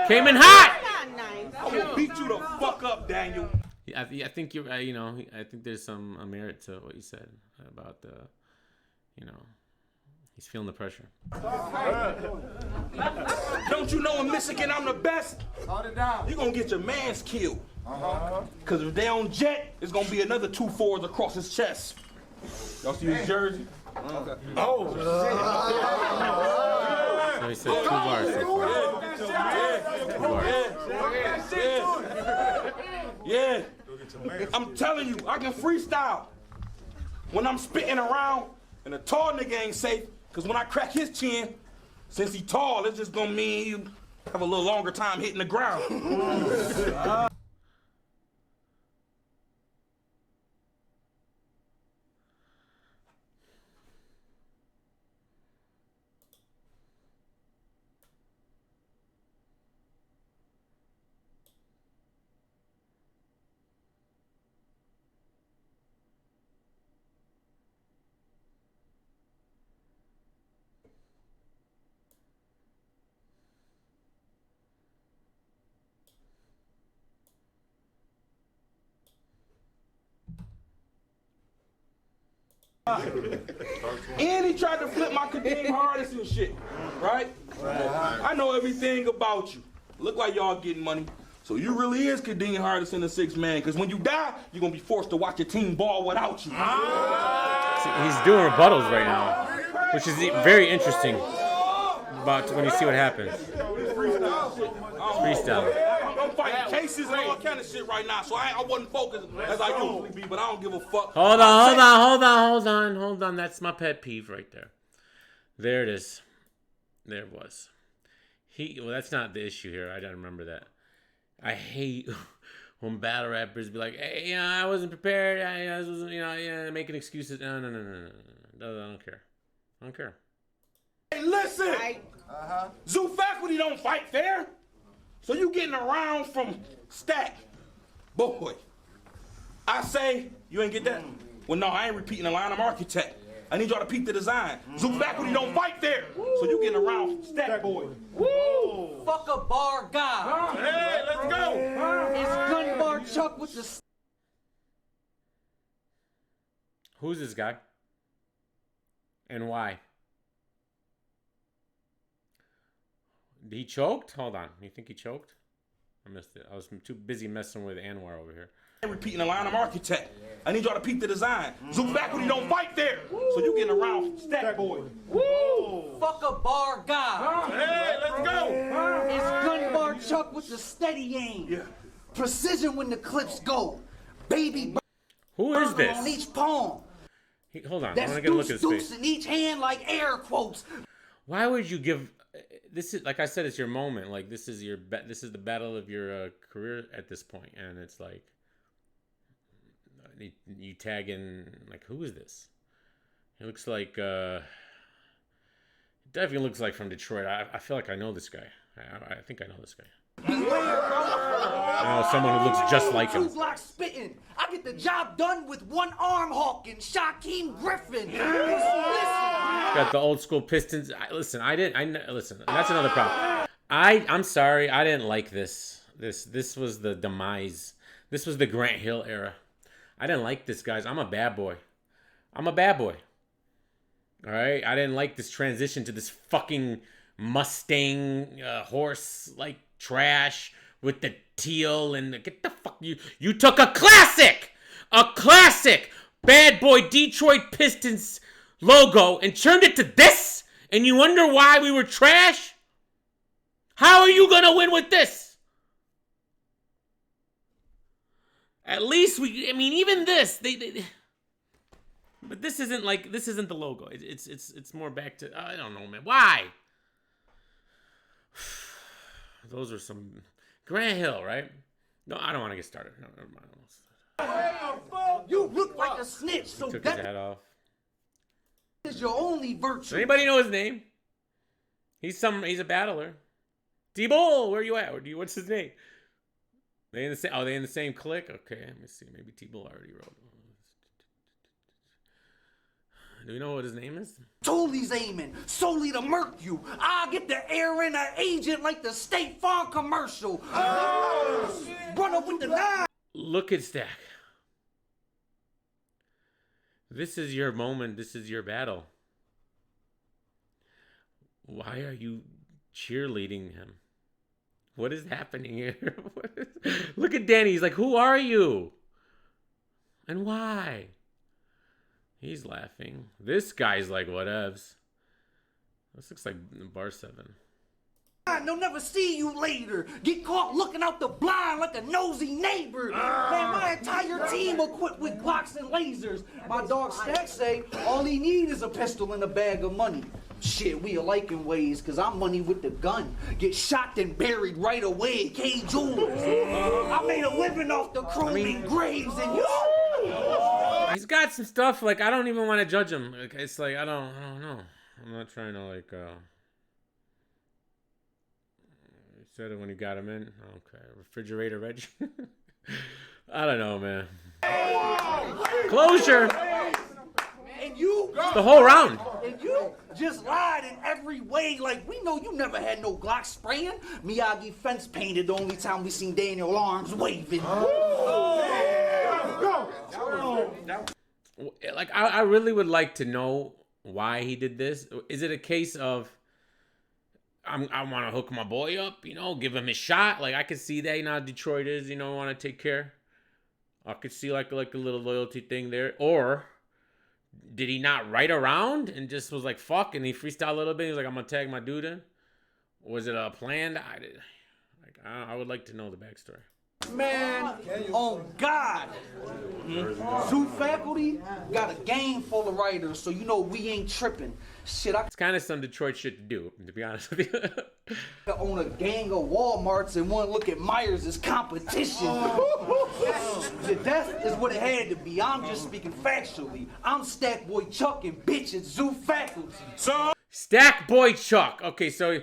Came in hot. I will beat you the fuck up, Daniel. I think you're, I think there's some merit to what you said about the, he's feeling the pressure. Don't you know in Michigan I'm the best? You're gonna get your mans killed. Cause if they on Jet, it's gonna be another 2 4s across his chest. Y'all see his jersey? So he said 2 bars so far. 2 bars. Yeah. I'm telling you, I can freestyle. When I'm spitting around, and a tall nigga ain't safe, cause when I crack his chin, since he tall, it's just gonna mean you have a little longer time hitting the ground. And he tried to flip my Kadeem Hardison and shit, right? I know everything about you. Look like y'all getting money. So you really is Kadeem Hardison, the 6th man, because when you die, you're going to be forced to watch your team ball without you. He's doing rebuttals right now, which is very interesting about when you see what happens. Freestyle. I'm fighting cases and all kind of shit right now, so I wasn't focused as I usually be, but I don't give a fuck. Hold on. That's my pet peeve right there. There it is. There it was. Well, that's not the issue here. I don't remember that. I hate when battle rappers be like, "Hey, I wasn't prepared. I wasn't, making excuses." No. I don't care. Hey, listen. Zoo faculty don't fight fair. So you getting around from Stack. Boy, I say, you ain't get that? Well, no, I ain't repeating the line. I'm architect. I need y'all to peep the design. Zoo faculty don't fight fair. So you getting around from Stack, boy. Woo! Fuck a bar guy. Hey, let's go. It's gun bar Chuck with the... Who's this guy? And why? He choked? Hold on. You think he choked? I missed it. I was too busy messing with Anwar over here. I ain't repeating the line. I'm architect. I need y'all to peep the design. Zoo faculty don't fight fair. So you getting around from Stack, boy. Woo! Fuck a bar guy. Hey, let's go. It's gun bar Chuck with the steady aim. Yeah. Precision when the clips go. Baby Who is burger on this? each palm. Hold on. I That's want to get a look at his deuce face. in each hand like air quotes. Why would you give... This is, like I said, it's your moment. Like, this is the battle of your career at this point. And it's like... You tag in, like, who is this? He looks like, definitely looks like from Detroit. I feel like I know this guy. I think I know this guy. I know someone who looks just like him. Two blocks spitting. I get the job done with one arm hawking. Shaquem Griffin. Got the old school Pistons. Listen, that's another problem. I'm sorry. I didn't like this. This was the demise. This was the Grant Hill era. I didn't like this, guys. I'm a bad boy. All right? I didn't like this transition to this fucking Mustang horse like trash with the teal and get the fuck you took a classic bad boy Detroit Pistons logo and turned it to this, and you wonder why we were trash? How are you gonna win with this? At least even this, but this isn't the logo. It's more back to, I don't know, man. Why? Those are some Grant Hill, right? No, I don't want to get started. No, never mind. You look like a snitch, so Took his that hat off. is your only virtue. Does anybody know his name? He's a battler. T-Bull, where you at? What's his name? They in the same clique? Okay, let me see. Maybe T-Bull already wrote. Do we know what his name is? Tully's aiming solely to murk you. I get the air in an agent like the State Farm commercial. Run up with the nine. Look at Stack. This is your moment. This is your battle. Why are you cheerleading him? What is happening here? Look at Danny. He's like, who are you? And why? He's laughing. This guy's like, whatevs. This looks like bar 7. They'll never see you later. Get caught looking out the blind like a nosy neighbor. Man, my entire team equipped with Glocks and lasers. My dog Stack say all he need is a pistol and a bag of money. Shit, we alike in ways, cause I'm money with the gun. Get shot and buried right away, K. Jewelers. I made a living off the chroming graves and you. He's got some stuff, like, I don't even want to judge him. Like, it's like, I don't know. I'm not trying to, like, you said it when you got him in. Okay, refrigerator Reggie. I don't know, man. Closure. And you, The whole round. and you just lied in every way. Like, we know you never had no Glock spraying. Miyagi fence painted the only time we seen Daniel arms waving. Like, I really would like to know why he did this. Is it a case of I want to hook my boy up, you know, give him his shot? Like, I could see that, you know, how Detroit is, you know, want to take care. I could see like a little loyalty thing there. Or did he not write around and just was like, fuck, and he freestyled a little bit? He was like, I'm gonna tag my dude in. Was it a planned? I would like to know the backstory. Man, on God. Zoo faculty got a game full of writers, so you know we ain't tripping. Shit, I It's kind of some Detroit shit to do, to be honest with you. could own a gang of Walmarts and one look at Myers as competition. The death is what it had to be. I'm just speaking factually. I'm Stack Boy Chuck and bitch at Zoo faculty. So Stack Boy Chuck. Okay, so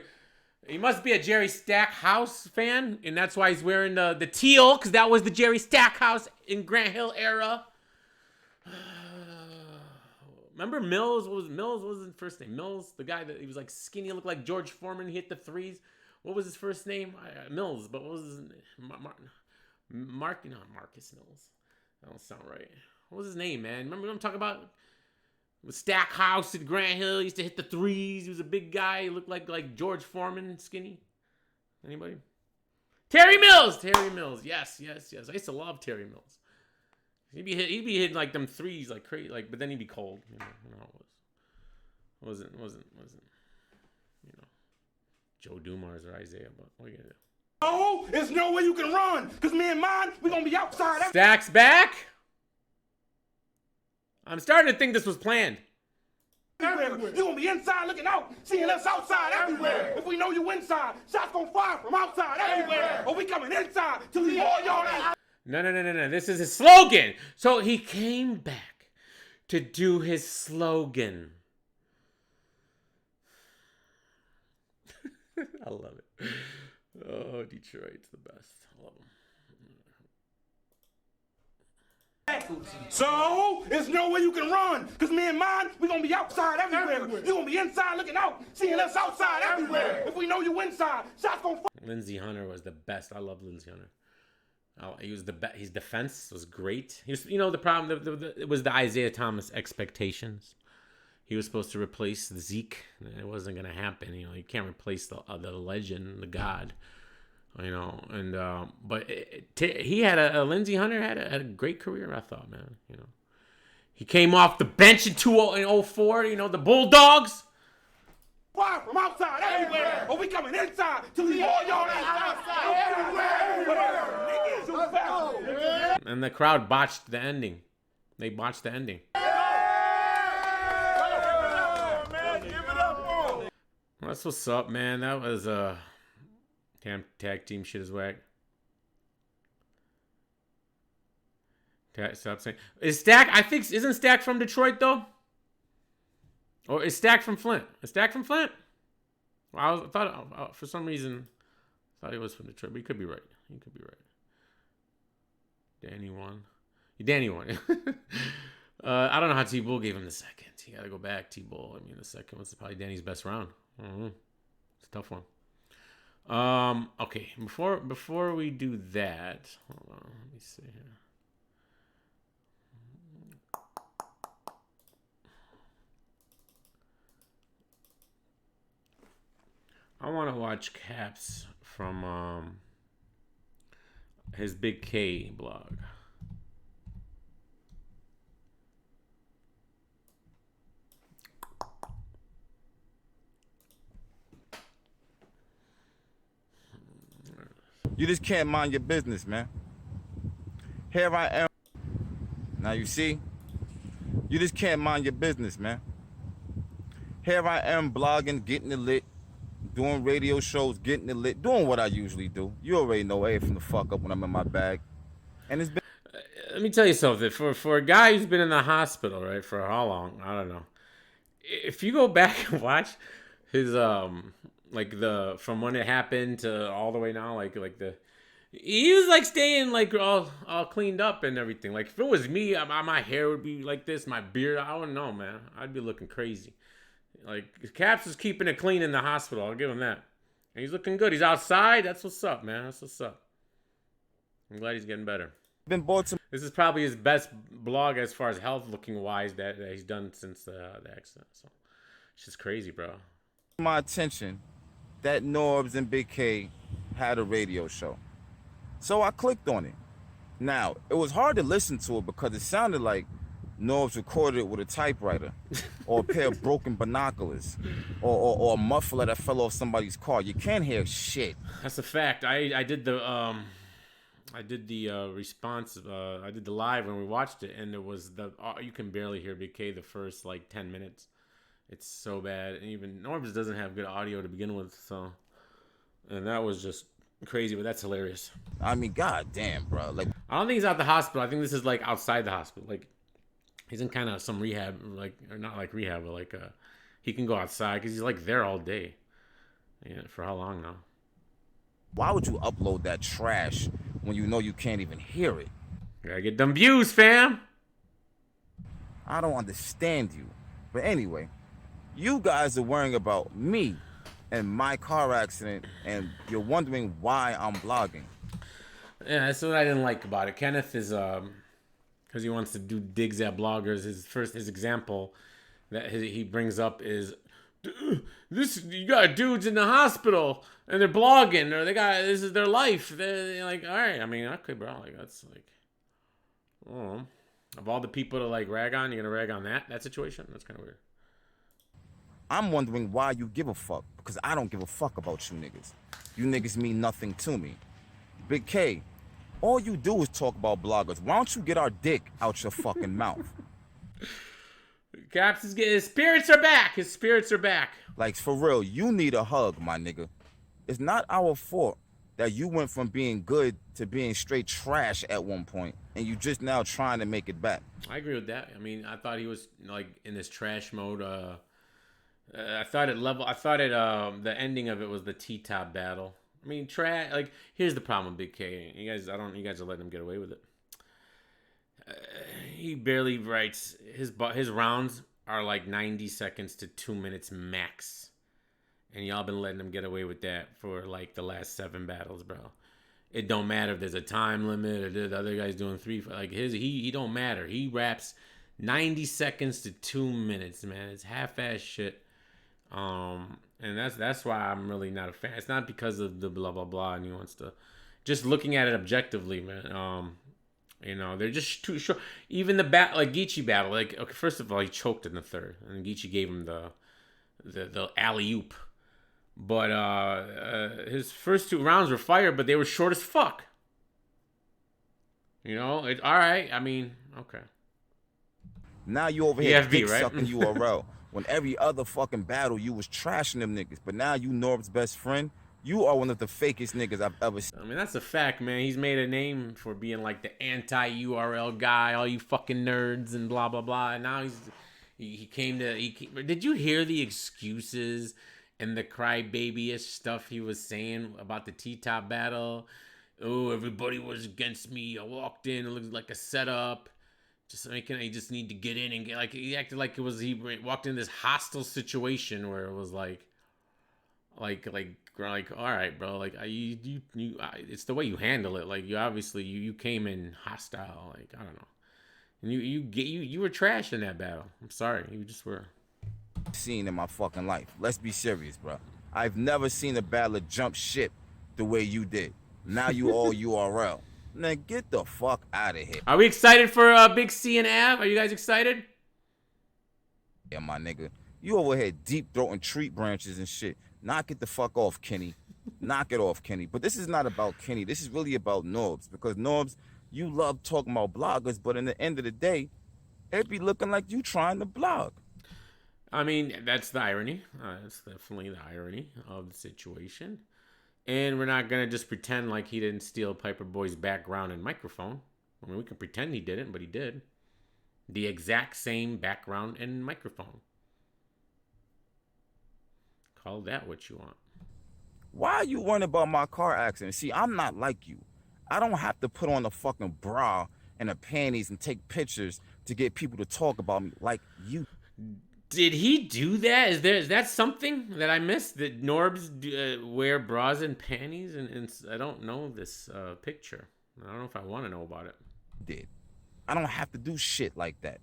he must be a Jerry Stackhouse fan, and that's why he's wearing the teal, because that was the Jerry Stackhouse in Grant Hill era. Remember Mills? What was his first name? Mills, the guy that he was like skinny, looked like George Foreman. He hit the threes. What was his first name? Mills, but what was his name? Marcus Mills. That don't sound right. What was his name, man? Remember what I'm talking about? With Stackhouse at Grant Hill, he used to hit the threes. He was a big guy. He looked like George Foreman, skinny. Anybody? Terry Mills. Terry Mills. Yes. I used to love Terry Mills. He'd be hitting like them threes like crazy, like, but then he'd be cold. You know it wasn't. You know, Joe Dumars or Isaiah, but what are you gonna do? Oh, there's no way you can run, cause me and mine, we gonna be outside. Stack's back. I'm starting to think this was planned. Everywhere. You gonna be inside looking out, seeing us outside everywhere. If we know you inside, shots gonna fly from outside everywhere. Or we coming inside to leave all y'all out. No. This is his slogan. So he came back to do his slogan. I love it. Oh, Detroit's the best. I love him. So, there's no way you can run, cause me and mine, we gonna be outside everywhere. You gonna be inside looking out, seeing us outside everywhere. If we know you inside, shots gonna fly. Lindsey Hunter was the best. I love Lindsey Hunter. He was the best. His defense was great. He was, you know, the problem. It was the Isaiah Thomas expectations. He was supposed to replace Zeke. It wasn't gonna happen. You know, you can't replace the legend, the god. You know, and but he had Lindsey Hunter had a great career. I thought, man. You know, he came off the bench in 04. You know, the Bulldogs. Fly from outside everywhere. Or we coming inside to leave all y'all outside everywhere. And the crowd botched the ending. They botched the ending. man, give it up on. That's what's up, man. That was damn tag team shit is whack. Stop saying. Is Stack? I think isn't Stack from Detroit though? Or is Stack from Flint? Is Stack from Flint? Well, I thought for some reason I thought he was from Detroit, but he could be right. Danny won. I don't know how T-Bull gave him the second. You got to go back, T-Bull. I mean, the second was probably Danny's best round. It's a tough one. Okay, before we do that, hold on, let me see here. I want to watch Caps from his Big K blog. You just can't mind your business, man. Here I am. Now you see, you just can't mind your business, man. Here I am blogging, getting it lit, doing radio shows, getting it lit, doing what I usually do. You already know everything the fuck up when I'm in my bag. And it's been... Let me tell you something. For a guy who's been in the hospital, right, for how long? I don't know. If you go back and watch his like the from when it happened to all the way now, like the he was like staying like all cleaned up and everything. Like if it was me, my hair would be like this, my beard, I don't know, man. I'd be looking crazy. Like Caps was keeping it clean in the hospital. I'll give him that. And he's looking good. He's outside. That's what's up, man. That's what's up. I'm glad he's getting better. Been bought some... This is probably his best blog as far as health looking wise that he's done since the accident. So it's just crazy, bro. My attention that Norbes and Big K had a radio show. So I clicked on it. Now, it was hard to listen to it because it sounded like Norbes recorded it with a typewriter or a pair of broken binoculars or a muffler that fell off somebody's car. You can't hear shit. That's a fact. I did the response. I did the live when we watched it, and it was you can barely hear Big K the first like 10 minutes. It's so bad. And even Norbes doesn't have good audio to begin with, so and that was just crazy, but that's hilarious. I mean, goddamn, bro. Like, I don't think he's out the hospital. I think this is like outside the hospital. Like he's in kind of some rehab, like or not like rehab, but like he can go outside because he's like there all day. Yeah, for how long now? why would you upload that trash when you know you can't even hear it? Gotta get them views, fam. I don't understand you. But anyway, you guys are worrying about me and my car accident, and you're wondering why I'm blogging. Yeah, that's what I didn't like about it. Kenneth is because he wants to do digs at bloggers. His example that he brings up is this: you got dudes in the hospital and they're blogging, or this is their life. They're like, all right, I mean, okay, bro, like that's like, oh, of all the people to like rag on, you're gonna rag on that situation? That's kind of weird. I'm wondering why you give a fuck, because I don't give a fuck about you niggas. You niggas mean nothing to me. Big K, all you do is talk about bloggers. Why don't you get our dick out your fucking mouth? Caps is getting his spirits are back. His spirits are back. Like, for real, you need a hug, my nigga. It's not our fault that you went from being good to being straight trash at one point, and you just now trying to make it back. I agree with that. I mean, I thought he was like in this trash mode. I thought the ending of it was the T-top battle. I mean, trash. Like, here's the problem with Big K. You guys are letting him get away with it. He barely writes his rounds are like 90 seconds to 2 minutes max, and y'all been letting him get away with that for like the last 7 battles, bro. It don't matter if there's a time limit or the other guy's doing 3. Like he don't matter. He raps 90 seconds to 2 minutes, man. It's half-ass shit. And that's why I'm really not a fan. It's not because of the blah blah blah and he wants to. Just looking at it objectively, man. You know, they're just too short. Even the like Geechee battle, like, okay, first of all, he choked in the third, and Geechee gave him the alley oop. But his first 2 rounds were fire, but they were short as fuck. You know, all right. I mean, okay. Now you over here dick right? sucking URL. When every other fucking battle you was trashing them niggas, but now you Norb's best friend. You are one of the fakest niggas I've ever seen. I mean, that's a fact, man. He's made a name for being like the anti-URL guy, all you fucking nerds and blah, blah, blah. And now did you hear the excuses and the crybaby-ish stuff he was saying about the T-top battle? Oh, everybody was against me. I walked in, it looked like a setup. Just making, he just need to get in and get, like, he acted like he walked in this hostile situation where it was like, all right, bro, like, it's the way you handle it. Like, you came in hostile, like, I don't know. And you were trash in that battle. I'm sorry, you just were. Seen in my fucking life. Let's be serious, bro. I've never seen a battler jump ship the way you did. Now you all URL. Now get the fuck out of here. Are we excited for Big C and Av? Are you guys excited? Yeah, my nigga. You over here deep throating tree branches and shit. Knock it the fuck off, Kenny. Knock it off, Kenny. But this is not about Kenny. This is really about Norbes. Because Norbes, you love talking about bloggers, but in the end of the day, it be looking like you trying to blog. I mean, that's the irony. That's definitely the irony of the situation. And we're not going to just pretend like he didn't steal Piper Boy's background and microphone. I mean, we can pretend he didn't, but he did. The exact same background and microphone. Call that what you want. Why are you worrying about my car accident? See, I'm not like you. I don't have to put on a fucking bra and a panties and take pictures to get people to talk about me like you. Did he do that? Is that something that I missed? Did Norbes wear bras and panties? And I don't know this picture. I don't know if I want to know about it. Did. I don't have to do shit like that.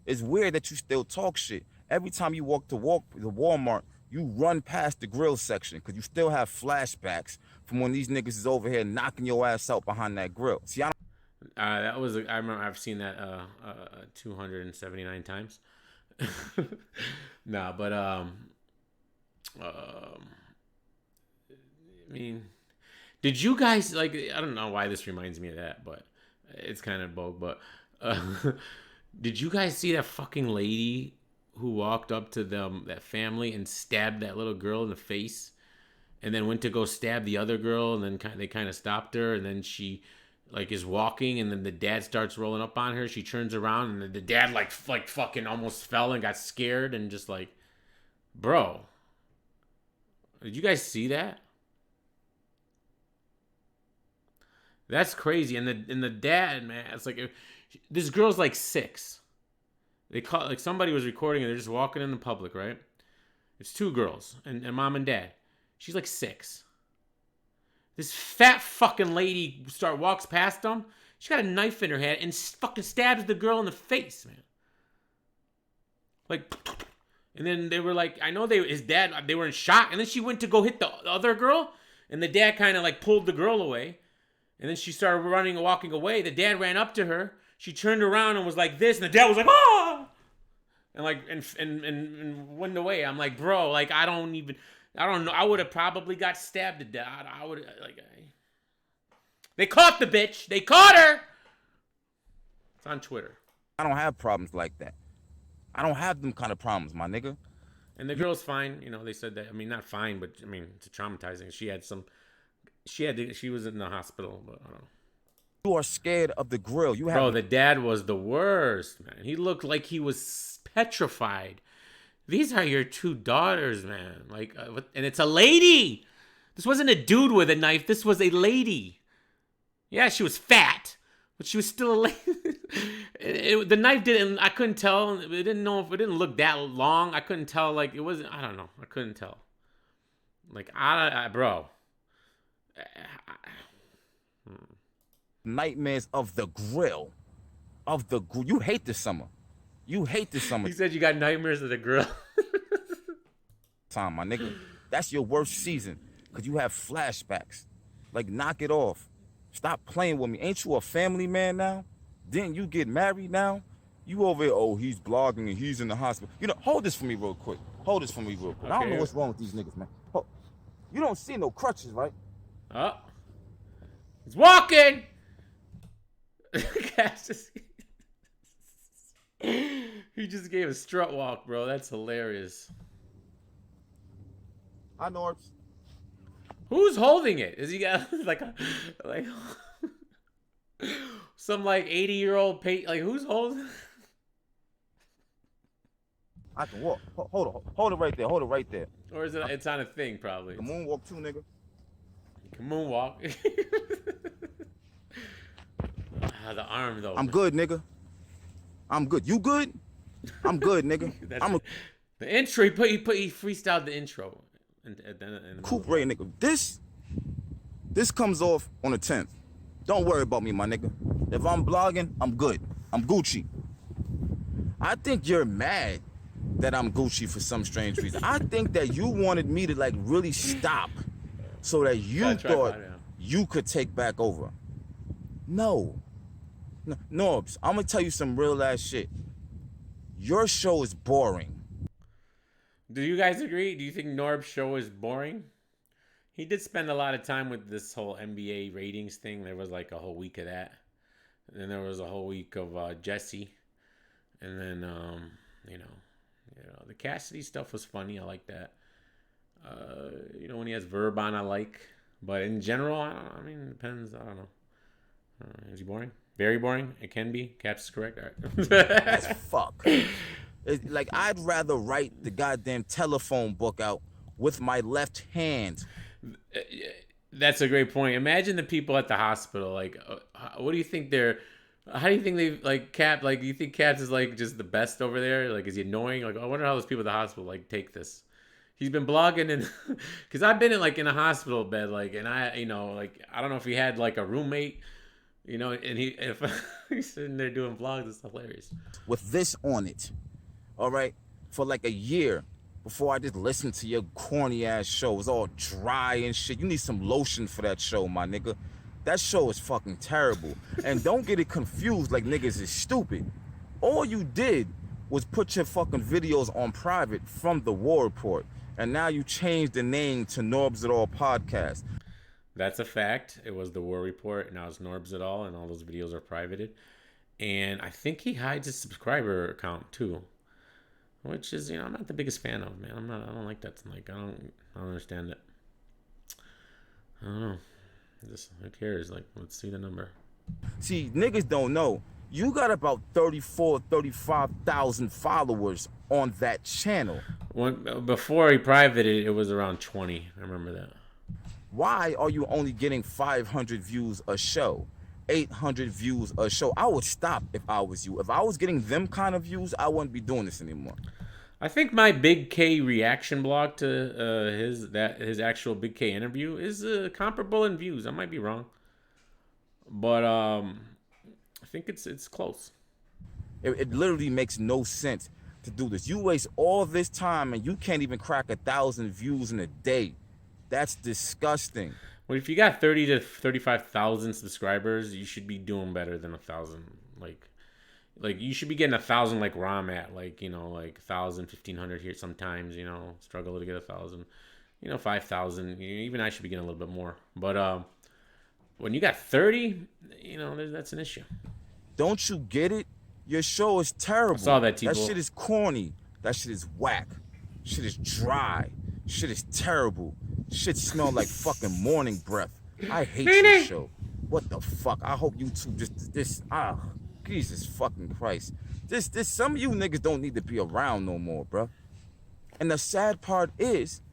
It's weird that you still talk shit. Every time you walk to the Walmart, you run past the grill section because you still have flashbacks from when these niggas is over here knocking your ass out behind that grill. See, I remember I've seen that 279 times. Nah, but I mean, did you guys, like, I don't know why this reminds me of that, but it's kind of bold, but did you guys see that fucking lady who walked up to that family and stabbed that little girl in the face and then went to go stab the other girl, and then they kind of stopped her, and then she like is walking, and then the dad starts rolling up on her. She turns around, and the dad like fucking almost fell and got scared, and just like, bro, did you guys see that? That's crazy. And the dad, man, it's like, this girl's like 6. They call, like, somebody was recording and they're just walking in the public, right? It's 2 girls and mom and dad. She's like 6. This fat fucking lady walks past them. She got a knife in her hand and fucking stabs the girl in the face, man. Like, and then they were like, I know his dad, they were in shock. And then she went to go hit the other girl, and the dad kind of like pulled the girl away. And then she started walking away. The dad ran up to her. She turned around and was like this, and the dad was like, ah! And like, and went away. I'm like, bro, like, I don't know. I would have probably got stabbed to death. I would like. They caught the bitch. They caught her. It's on Twitter. I don't have problems like that. I don't have them kind of problems, my nigga. And the girl's fine. You know, they said that. I mean, not fine, but I mean, it's traumatizing. She was in the hospital, but I don't know. You are scared of the grill. Bro, the dad was the worst, man. He looked like he was petrified. These are your 2 daughters, man. Like, and it's a lady. This wasn't a dude with a knife. This was a lady. Yeah, she was fat, but she was still a lady. The knife didn't. I couldn't tell. It didn't look that long. I couldn't tell. Like, it wasn't. I don't know. I couldn't tell. Like, bro. Nightmares of the grill. You hate this summer. You hate this summer. He said you got nightmares of the grill. Time, my nigga. That's your worst season, because you have flashbacks. Like, knock it off. Stop playing with me. Ain't you a family man now? Didn't you get married now? You over here, oh, he's blogging and he's in the hospital. You know, hold this for me real quick. Okay. I don't know what's wrong with these niggas, man. You don't see no crutches, right? Oh. He's walking! He just gave a strut walk, bro. That's hilarious. Hi, Norbes. Who's holding it? Is he got like some like 80-year-old like who's holding? I can walk. Hold it right there. Or is it? It's on a thing, probably. The moonwalk too, nigga. You can moonwalk. The arm though. I'm good, nigga. I'm good. You good? I'm good, nigga. I'm a The intro, he freestyled the intro. In Coop Ray, nigga. This comes off on the 10th. Don't worry about me, my nigga. If I'm blogging, I'm good. I'm Gucci. I think you're mad that I'm Gucci for some strange reason. I think that you wanted me to like really stop so that you thought you could take back over. No. Norbes, I'm gonna tell you some real ass shit. Your show is boring. Do you guys agree? Do you think Norb's show is boring? He did spend a lot of time with this whole NBA ratings thing. There was like a whole week of that. And then there was a whole week of Jesse. And then, the Cassidy stuff was funny. I like that. When he has Verb on, I like. But in general, it depends. I don't know. Is he boring? Very boring. It can be. Caps is correct. All right. As fuck. Like, I'd rather write the goddamn telephone book out with my left hand. That's a great point. Imagine the people at the hospital. Like, what do you think they're... How do you think they, like, Cap... Like, do you think Caps is, like, just the best over there? Like, is he annoying? Like, I wonder how those people at the hospital, like, take this. He's been blogging and... Because I've been in a hospital bed, like, and I don't know if he had, like, a roommate... and if he's sitting there doing vlogs, it's hilarious. With this on it, all right, for like a year before I just listened to your corny ass show. It was all dry and shit. You need some lotion for that show, my nigga. That show is fucking terrible. And don't get it confused like niggas is stupid. All you did was put your fucking videos on private from the War Report. And now you changed the name to Norbes It All Podcast. That's a fact. It was the War Report, and now it's Norbes It All, and all those videos are privated. And I think he hides his subscriber account too, which is, I'm not the biggest fan of, man. I don't like that. Like, I don't understand it. I don't know. Just, who cares? Like, let's see the number. See, niggas don't know. You got about 35,000 followers on that channel. Before he privated, it was around 20. I remember that. Why are you only getting 500 views a show? 800 views a show? I would stop if I was you. If I was getting them kind of views, I wouldn't be doing this anymore. I think my Big K reaction blog to his actual Big K interview is comparable in views. I might be wrong, but I think it's close. It literally makes no sense to do this. You waste all this time and you can't even crack 1,000 views in a day. That's disgusting. Well, if you got 30 to 35,000 subscribers, you should be doing better than 1,000. Like you should be getting 1,000 like Rom at, like 1,000, 1,500 here sometimes. Struggle to get 1,000. 5,000. Even I should be getting a little bit more. But when you got 30, that's an issue. Don't you get it? Your show is terrible. I saw that, T-Bull. That shit is corny. That shit is whack. Shit is dry. Shit is terrible. Shit smell like fucking morning breath. I hate your show. What the fuck? I hope you two Jesus fucking Christ. This some of you niggas don't need to be around no more, bruh. And the sad part is,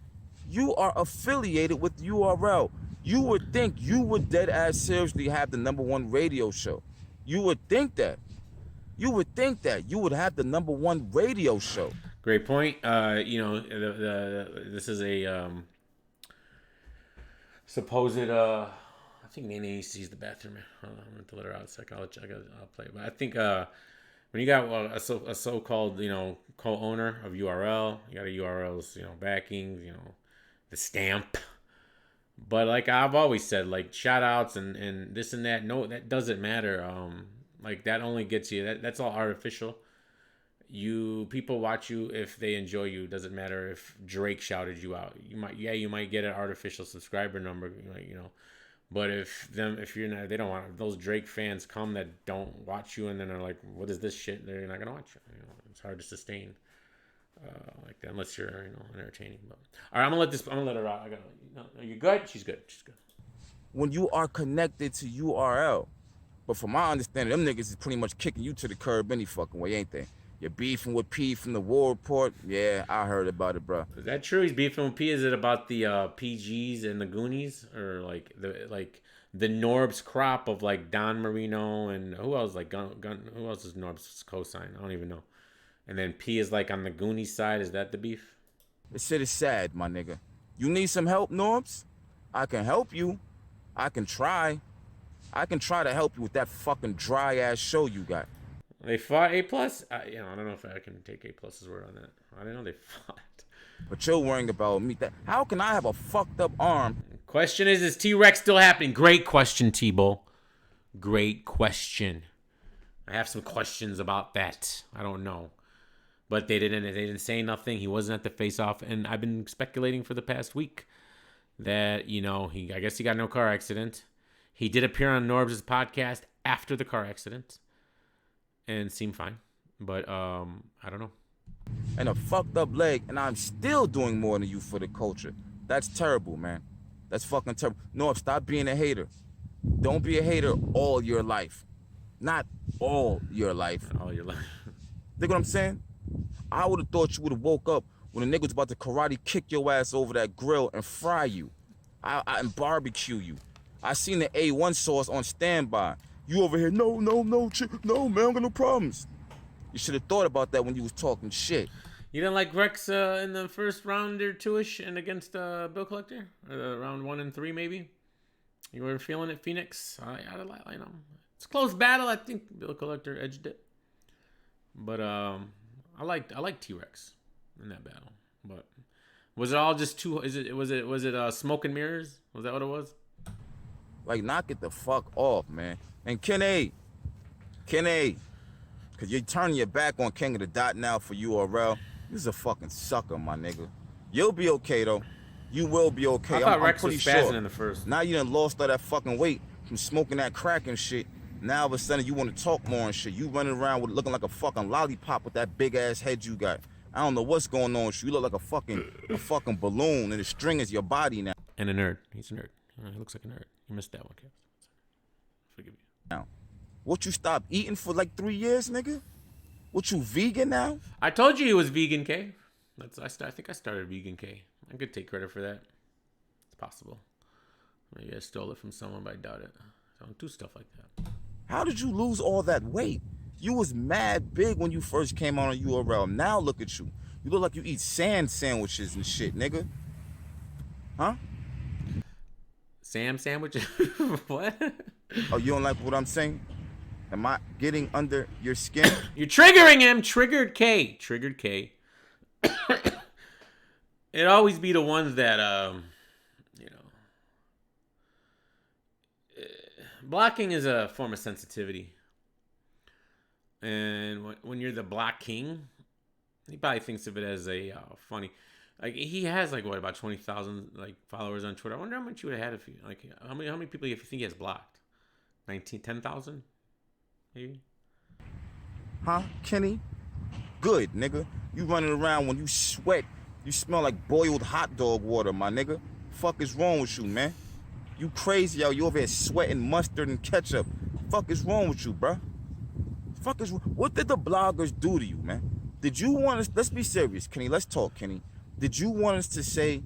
you are affiliated with URL. You would think you would dead ass seriously have the #1 radio show. You would think that. You would think that you would have the #1 radio show. Great point. This is a supposed. I think Nene needs to use the bathroom. I'm going to let her out a second. I'll play. But I think when you got a so-called co-owner of URL, you got a URL's backing, the stamp. But like I've always said, like shout outs and this and that. No, that doesn't matter. Like that only gets you. That's all artificial. People watch you if they enjoy you. Doesn't matter if Drake shouted you out. You might get an artificial subscriber number, but if you're not, they don't want those Drake fans come that don't watch you and then are like, what is this shit? They're not gonna watch you. It's hard to sustain like that unless you're entertaining. But all right, I'm gonna let her out. Are you good? She's good. When you are connected to URL, but from my understanding, them niggas is pretty much kicking you to the curb any fucking way, ain't they? You're beefing with P from the War Report. Yeah, I heard about it, bro. Is that true? He's beefing with P. Is it about the PGs and the Goonies, or like the Norbes crop of like Don Marino and who else like who else is Norbes cosign? I don't even know. And then P is like on the Goonies side. Is that the beef? This shit is sad, my nigga. You need some help, Norbes? I can help you. I can try. I can try to help you with that fucking dry ass show you got. They fought A+? I don't know if I can take A+'s word on that. I didn't know they fought. But you're worrying about me. How can I have a fucked up arm? Question is T-Rex still happening? Great question, T-Bull. Great question. I have some questions about that. I don't know. But they didn't say nothing. He wasn't at the face-off. And I've been speculating for the past week that, I guess he got no car accident. He did appear on Norbes' podcast after the car accident and seemed fine. But I don't know. And a fucked up leg, and I'm still doing more than you for the culture. That's terrible, man. That's fucking terrible. Norbes, stop being a hater. Don't be a hater all your life. Not all your life. All your life. Think what I'm saying? I would have thought you would have woke up when the nigga was about to karate kick your ass over that grill and fry you. And barbecue you. I seen the A1 sauce on standby. You over here, no, man, I don't got no problems. You should have thought about that when you was talking shit. You didn't like Rex in the first round or two-ish and against Bill Collector? Round 1 and 3, maybe? You were feeling it, Phoenix? I know. It's a close battle. I think Bill Collector edged it. But I like T-Rex in that battle. But was it all just too? Was it smoke and mirrors? Was that what it was? Like, knock it the fuck off, man. And Kenny, because you're turning your back on King of the Dot now for URL. This is a fucking sucker, my nigga. You'll be okay, though. You will be okay. I thought Rex I'm was pretty spazzing sure. in the first. Now you done lost all that fucking weight from smoking that crack and shit. Now all of a sudden you want to talk more and shit. You running around with looking like a fucking lollipop with that big ass head you got. I don't know what's going on with you. You look like a fucking balloon, and the string is your body now. And a nerd. He's a nerd. He looks like a nerd. You missed that one, Kev. Forgive you. Now, what, you stopped eating for like 3 years, nigga? What, you vegan now? I told you he was vegan, K. I think I started vegan, K. I could take credit for that. It's possible. Maybe I stole it from someone, but I doubt it. I don't do stuff like that. How did you lose all that weight? You was mad big when you first came on URL. Now look at you. You look like you eat sand sandwiches and shit, nigga. Huh? Sam sandwiches? What? Oh, you don't like what I'm saying? Am I getting under your skin? You're triggering him. Triggered K. Triggered K. It'd always be the ones that, blocking is a form of sensitivity. And when you're the block king, he probably thinks of it as a funny. Like, he has like what, about 20,000 like followers on Twitter. I wonder how much you would have had if you like how many people do you think he has blocked? 10,000 maybe. Huh, Kenny? Good, nigga. You running around when you sweat. You smell like boiled hot dog water, my nigga. Fuck is wrong with you, man? You crazy, yo. You over here sweating mustard and ketchup. Fuck is wrong with you, bruh? What did the bloggers do to you, man? Did you want us, let's be serious, Kenny. Let's talk, Kenny. Did you want us to say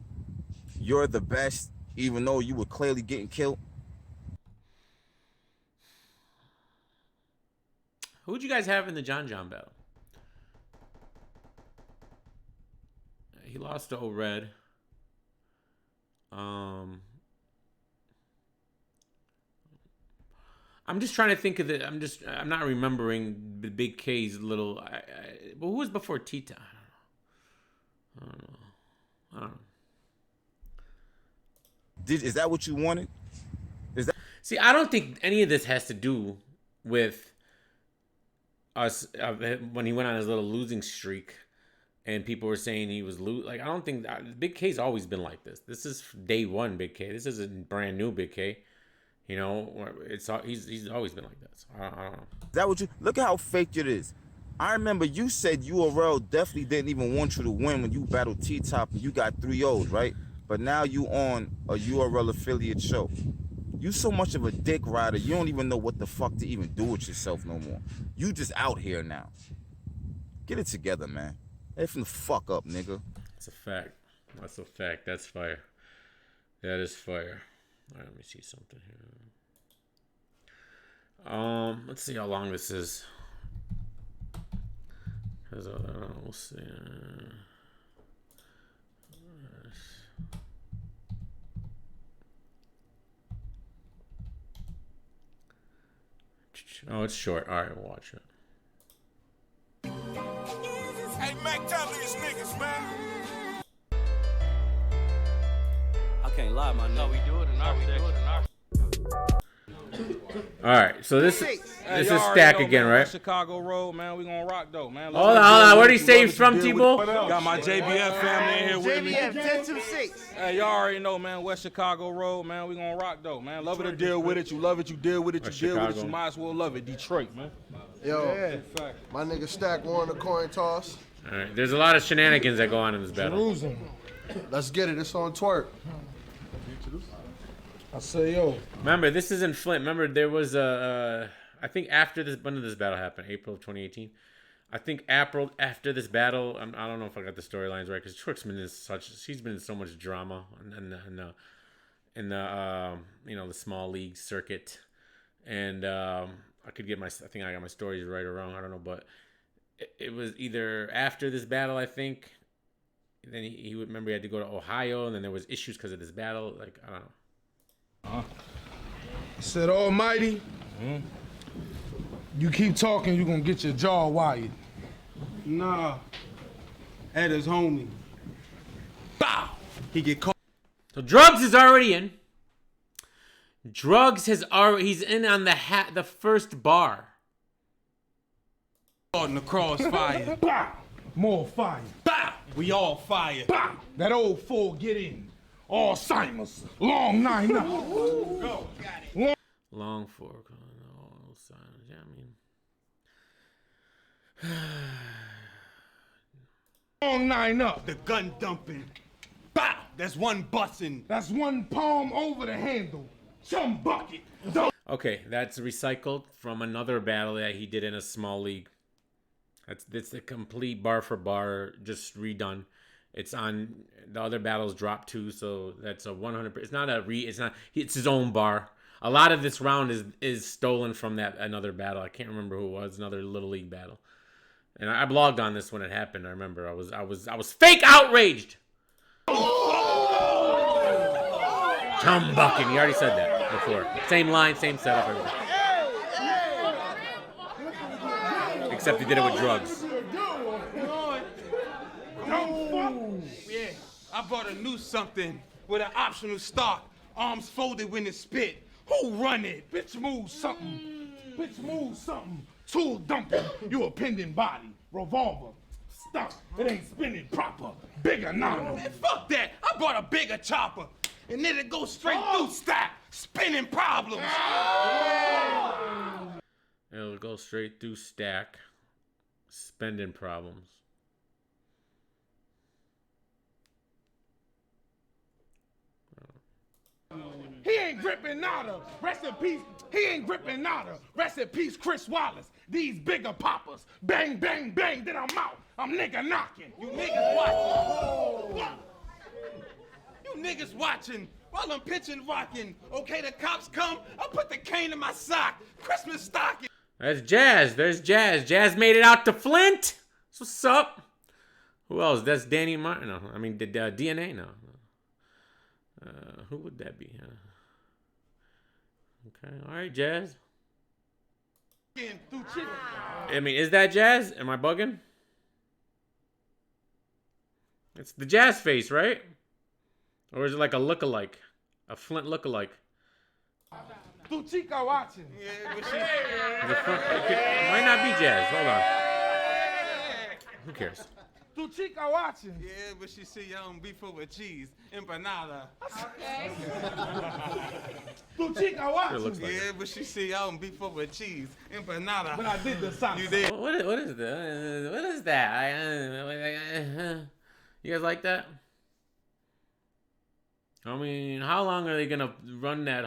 you're the best, even though you were clearly getting killed? Who'd you guys have in the John battle? He lost to O-Red. I'm just trying to think of I'm not remembering the Big K's little. But who was before Tita? I don't know. Is that what you wanted? See, I don't think any of this has to do with us when he went on his little losing streak, and people were saying he was like. I don't think Big K's always been like this. This is day one, Big K. This isn't brand new, Big K. You know, he's always been like this. I don't know. Is that what you look at how fake it is? I remember you said URL definitely didn't even want you to win when you battled T-Top and you got 3 O's, right? But now you on a URL affiliate show. You so much of a dick rider, you don't even know what the fuck to even do with yourself no more. You just out here now. Get it together, man. Hey, from the fuck up, nigga. That's a fact. That's a fact. That's fire. That is fire. All right, let me see something here. Let's see how long this is. Cause we'll see. Oh, it's short. All right, we'll watch it. Hey, Mac, tell these niggas, man. I can't lie, my nigga. We do it in our section. All right, so this is Stack again, man, right? Chicago Road, man. We gonna rock though, man. Hold on. Where do you say he's from, T-Bull? Got my JBF family in here with me. JBF 1026. Hey, y'all already know, man. West Chicago Road, man. We gonna rock though, man. Love it or deal with it. You love it, you deal with it. You West deal with it. Chicago. You might as well love it. Detroit, man. Yo, my nigga Stack won the coin toss. All right, there's a lot of shenanigans that go on in this battle. Let's get it. It's on Twork. I say, yo. Remember, this is in Flint. Remember, there was a, I think after this, when did this battle happen? April of 2018. I think April after this battle. I don't know if I got the storylines right because Twork's been in she's been in so much drama in the you know, the small league circuit, and I think I got my stories right or wrong. I don't know, but it was either after this battle, I think. Then he would remember he had to go to Ohio, and then there was issues because of this battle. Like, I don't know. He said, Almighty, you keep talking, you gonna get your jaw wired. Nah. At his homie. Bow. He get caught. So Drugs is already in. He's in on the first bar. Caught in the crossfire. Bow. More fire. Bow. We all fired. Bow. That old fool get in. Alzheimer's. Long 9 up. Go. Long fork. Oh, silence. Yeah, I mean. Long 9 up. The gun dumping. Bow. That's one bussin'. That's one palm over the handle. Chum bucket. Okay, that's recycled from another battle that he did in a small league. That's a complete bar for bar, just redone. It's on the other battles dropped too, so that's a 100%. It's his own bar. A lot of this round is stolen from that another battle. I can't remember who it was, another little league battle. And I blogged on this when it happened. I remember I was fake outraged. Chum bucking. He already said that before. Same line, same setup, everything. Except he did it with drugs. Yeah, I bought a new something with an optional stock. Arms folded when it spit. Who run it? Bitch move something. Bitch move something. Tool dumping. You a pending body. Revolver. Stuck. It ain't spinning proper. Bigger now. Man, fuck that. I bought a bigger chopper. And then it goes straight through stack. Spinning problems. It'll go straight through stack. Spending problems. He ain't gripping nada. Rest in peace. He ain't gripping nada. Rest in peace, Chris Wallace. These bigger poppers. Bang, bang, bang. Then I'm out. I'm nigga knocking. You niggas watching. You niggas watching while I'm pitching rocking. Okay, the cops come. I put the cane in my sock. Christmas stocking. That's Jazz. There's Jazz. Jazz made it out to Flint. So what's up? Who else? That's Danny Martin. No, I mean, DNA? No. Who would that be? Okay. All right, Jazz. I mean, is that Jazz? Am I bugging? It's the Jazz face, right? Or is it like a lookalike? A Flint lookalike? Tu chica watching. Yeah, but she... It might not be Jazz. Hold on. Who cares? Tu chica watching. Yeah, but she see young beef with cheese. Empanada. Okay. Tu chica watching. Looks like Yeah, but she see young beef with cheese. Empanada. But I did the socks. You did. What is that? What is that? You guys like that? I mean, how long are they gonna run that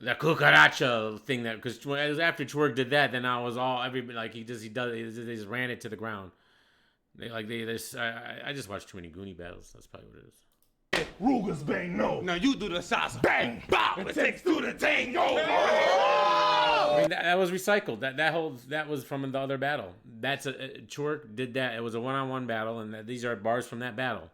cucaracha thing? That because after Twork did that, then I was all everybody like they just ran it to the ground. I just watched too many Goonie battles. That's probably what it is. Ruger's bang no. Now you do the salsa. Bang. Bow. It takes two to tango. that was recycled. That was from the other battle. That's Twork did that. It was a one-on-one battle, and these are bars from that battle.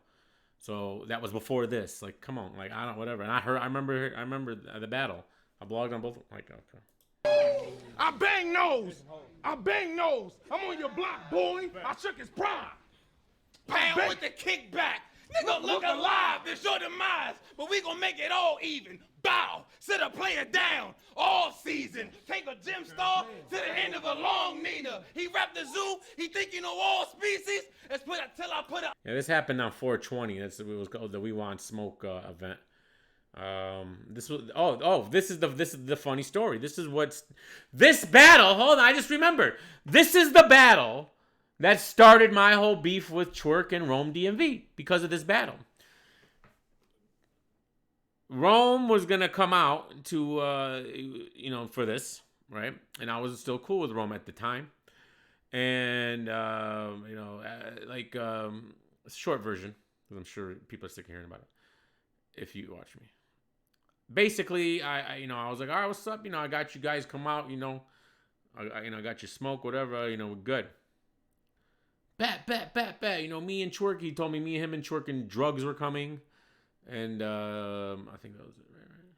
So that was before this. Like, come on, like I don't whatever. And I remember the battle. I blogged on both. Like, okay. I bang nose. I bang nose. I'm on your block, boy. I shook his pride. Pound with the kickback. Nigga, look alive. It's your demise. But we gonna make it all even. Bow. Sit a player down all season. Take a gym star to the end of a long Nina. He rep the zoo. He think you know all species. Let's put it till I put it. Yeah, this happened on 420. It was called the We Want Smoke event. This was this is the funny story. This battle. Hold on, I just remembered. This is the battle that started my whole beef with Twork and Rome DMV because of this battle. Rome was gonna come out to for this, right? And I was still cool with Rome at the time. And short version, because I'm sure people are sick of hearing about it. If you watch me, basically, I was like, all right, what's up? I got you guys come out. I got your smoke, whatever. We're good. Bet. Me and Twork. He told me him and Twork and drugs were coming, and I think that was it. Right.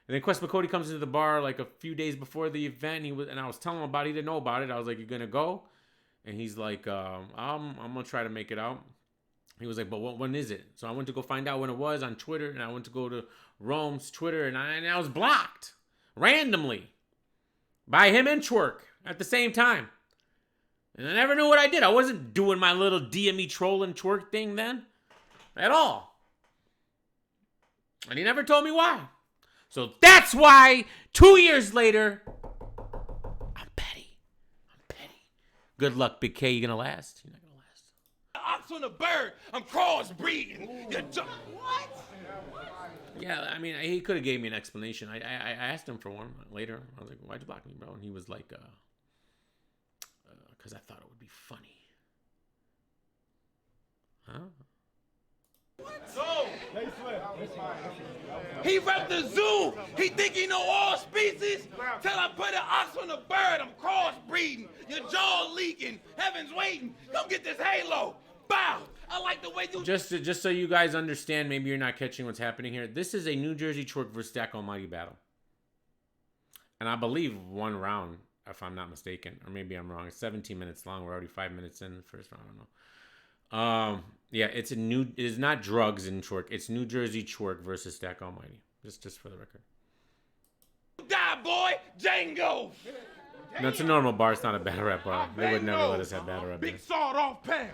And then Quest McCody comes into the bar like a few days before the event. And I was telling him about it. He didn't know about it. I was like, "You gonna go?" And he's like, I'm gonna try to make it out. He was like, "But when is it?" So I went to go find out when it was on Twitter, and I went to go to Rome's Twitter, and I was blocked randomly by him and Twork at the same time. And I never knew what I did. I wasn't doing my little DME trolling Twork thing then at all. And he never told me why. So that's why 2 years later, I'm petty. Good luck, Big K. You gonna last? You're not gonna last. Ox on the bird. I'm crossbreeding. What? Yeah, I mean, he could have gave me an explanation. I asked him for one later. I was like, "Why'd you block me, bro?" And he was like, "Because I thought it would be funny." Huh? He rep the zoo. He think he know all species. Till I put an ox on the bird. I'm crossbreeding. Your jaw leaking. Heaven's waiting. Come get this halo. Bow. I like the way you. Just so you guys understand, maybe you're not catching what's happening here. This is a New Jersey Twork versus Stack Almighty battle, and I believe one round, if I'm not mistaken, or maybe I'm wrong. It's 17 minutes long. We're already 5 minutes in the first round. I don't know. Yeah, it is not drugs in Twork. It's New Jersey Twork versus Stack Almighty. Just for the record. Die, boy, Django. No, it's a normal bar. It's not a battle rap bar. They would never let us have battle rap. Big sawed off pound.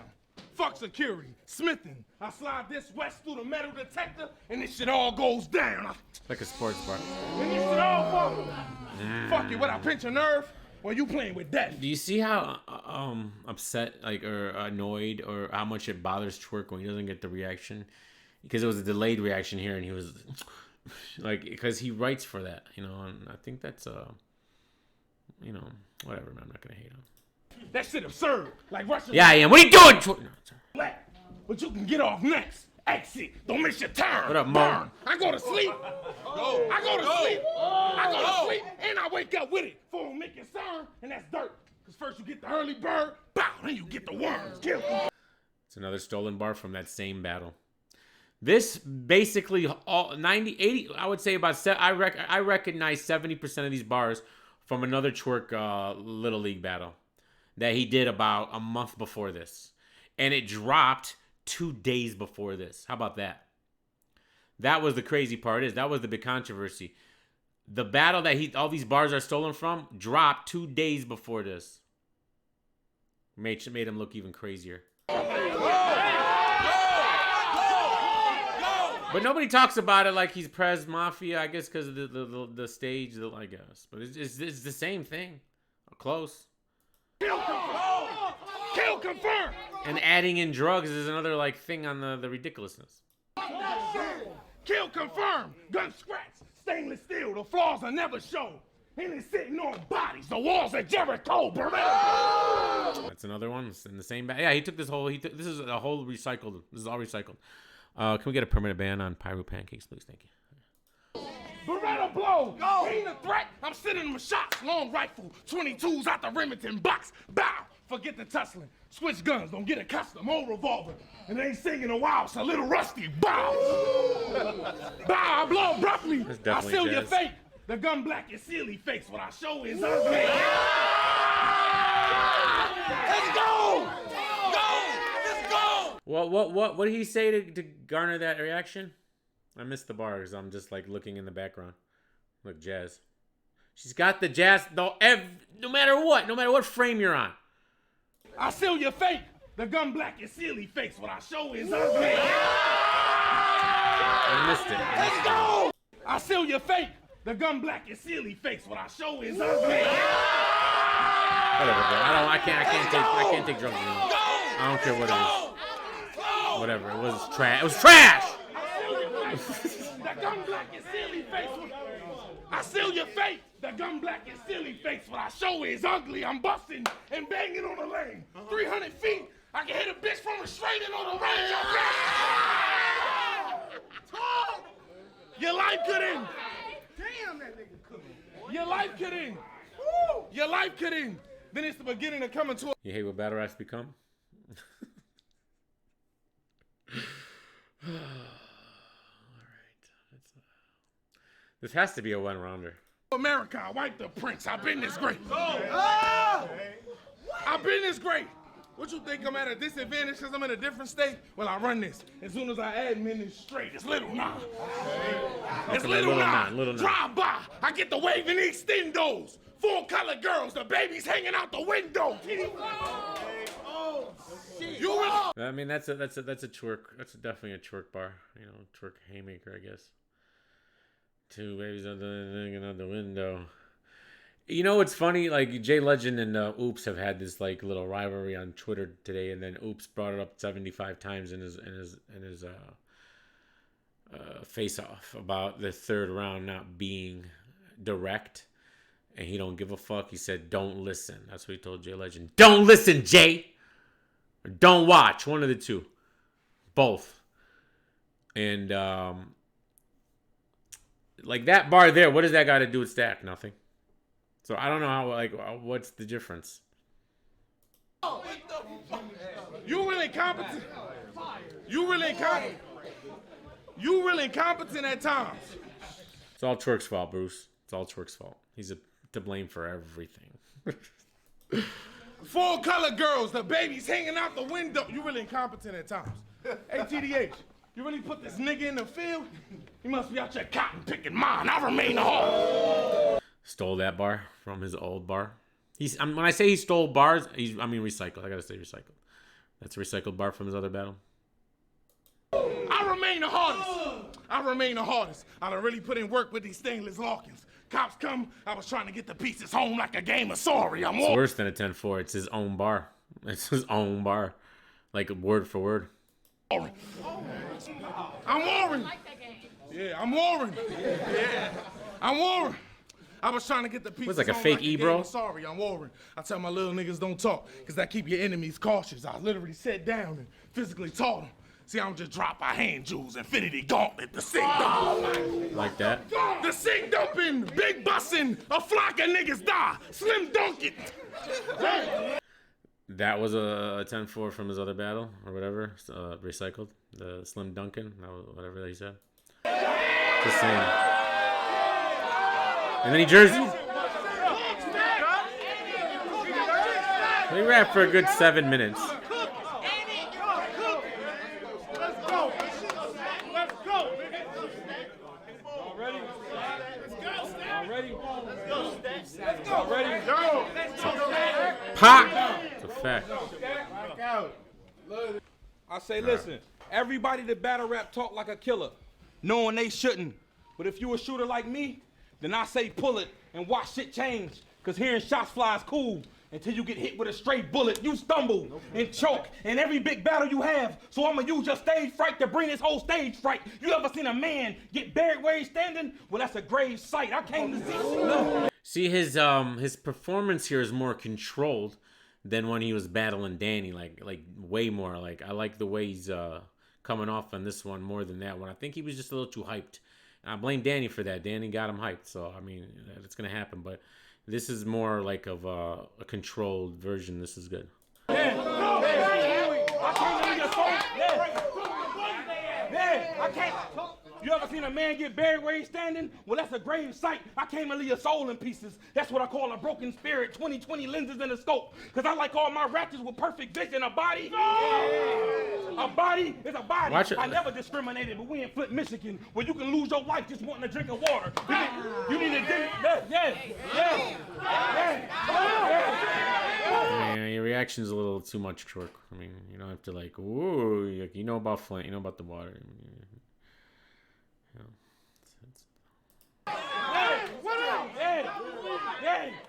Fuck security. Smithing. I slide this west through the metal detector, and this shit all goes down. Like a sports bar. And this shit all fuck it. What, I pinch a nerve? Well, you playing with that. Do you see how upset, or annoyed, or how much it bothers Twork when he doesn't get the reaction? Because it was a delayed reaction here, and he was like, because he writes for that, and I think that's whatever, man. I'm not gonna hate him. That shit absurd. Like Russian. Yeah, I am. What are you doing, Twork? No, sorry. But you can get off next. Exit. Don't miss your turn. What up, Mo? Burn. I go to sleep. I go to sleep, and I wake up with it. For a make it sound, and that's dirt. Because first you get the early bird, bow, then you get the worms. Kill. It's another stolen bar from that same battle. This basically all 90, 80. I would say about. I recognize 70% of these bars from another Twork Little League battle that he did about a month before this, and it dropped 2 days before this. How about that? That was the crazy part. That was the big controversy. The battle that all these bars are stolen from dropped 2 days before this. Made him look even crazier. But nobody talks about it like he's Prez Mafia, I guess, because of the stage, I guess. But it's the same thing. Close. Kill confirm. And adding in drugs is another thing on the ridiculousness. Kill confirm. Gun scratch. Stainless steel. The flaws are never shown. And it's sitting on bodies. The walls of Jericho. That's another one. It's in the same bag. Yeah, he took this whole. This is a whole recycled. This is all recycled. Can we get a permanent ban on Pyro Pancakes, please? Thank you. Beretta blow. Go. He ain't a threat. I'm sending him shots. Long rifle, 22s out the Remington box. Bow. Forget the tussling. Switch guns. Don't get accustomed. Old revolver. And they ain't singing a while. It's a little rusty. Bow. Bow. I blow abruptly. I seal your fate. The gun black is silly face. What I show is ugly. Let's go! Let's go! What did he say to garner that reaction? I missed the bar because I'm just like looking in the background. Look, jazz. She's got the jazz though. No matter what frame you're on. I seal your fate. The gun black is silly face. What I show is ugly. I missed it. Let's go! I seal your fate. The gun black is silly face. What I show is ugly. Whatever, bro. I can't take drugs anymore. I don't care what it is. Whatever. It was trash. It was trash. The gun black is silly face. I seal your fate. The gun black is silly face. What I show is ugly. I'm busting and banging on the lane. 300 feet. I can hit a bitch from restraining on the range. Your life could end. Damn, that nigga cooking. Your life could end. Your life could end. Then it's the beginning of coming to a... You hate what battle raps become? All right. This has to be a one-rounder. America, I wiped the prince. I've been this great. I've been this great. What you think I'm at a disadvantage because I'm in a different state? Well, I run this. As soon as I admin this straight, it's little nah. It's little nah. Drive by. I get the wave and extendos. 4-color girls. The baby's hanging out the window. Oh, shit. You I mean, that's a twerk. That's definitely a twerk bar. You know, twerk haymaker, I guess. 2 babies hanging out the window. You know what's funny? Like Jay Legend and Oops have had this like little rivalry on Twitter today, and then Oops brought it up 75 times in his face off about the third round not being direct, and he don't give a fuck. He said, "Don't listen." That's what he told Jay Legend. Don't listen, Jay. Or don't watch. One of the two. Both. And like that bar there. What does that got to do with Stack? Nothing. So I don't know how, like, what's the difference? You really incompetent. You really incompetent. You really incompetent at times. It's all Twork's fault, Bruce. It's all Twork's fault. He's to blame for everything. 4-color girls, the baby's hanging out the window. You really incompetent at times. Hey, TDH, you really put this nigga in the field? He must be out there cotton picking mine. I remain hard. Stole that bar from his old bar. When I say he stole bars, I mean recycled. I gotta say recycled. That's a recycled bar from his other battle. I remain the hardest. I remain the hardest. I done really put in work with these stainless Larkins. Cops come, I was trying to get the pieces home like a game of sorry. It's worse than a 10-4. It's his own bar. It's his own bar. Like word for word. I'm warring. Yeah, I'm warring. Yeah, I'm warring. I was trying to get the pieces. What's like a fake E, bro? Sorry, I'm warring. I tell my little niggas don't talk, because that keep your enemies cautious. I literally sat down and physically taught them. See, I don't just drop my hand jewels, Infinity Gauntlet, the sing dumping. Like that? The sing dumping, big bussin', a flock of niggas die, slim dunking. That was a 10-4 from his other battle, or whatever, recycled. The Slim Duncan, whatever he said. The same. And then he jerseyed. He rapped for a good 7 minutes. Pop! It's a fact. I say, listen, everybody that battle rap talk like a killer, knowing they shouldn't. But if you a shooter like me, then I say pull it and watch shit change. Cause hearing shots fly is cool. Until you get hit with a straight bullet, you stumble and choke in every big battle you have. So I'ma use your stage fright to bring this whole stage fright. You ever seen a man get buried where he's standing? Well, that's a grave sight. I came to see. No. See, his performance here is more controlled than when he was battling Danny. Like way more. Like I like the way he's coming off on this one more than that one. I think he was just a little too hyped I blame Danny for that. Danny got him hyped, so I mean, it's gonna happen. But this is more like of a controlled version. This is good. I can't. You ever seen a man get buried where he's standing? Well, that's a grave site. I came to leave your soul in pieces. That's what I call a broken spirit. 20/20 lenses in the scope. Because I like all my ratchets with perfect vision. A body. A body is a body. Watch it. I never discriminated, but we in Flint, Michigan, where you can lose your life just wanting a drink of water. You need a Yeah, your reaction's a little too much, Twork. I mean, you don't have to like, ooh, you know about Flint, you know about the water. You know,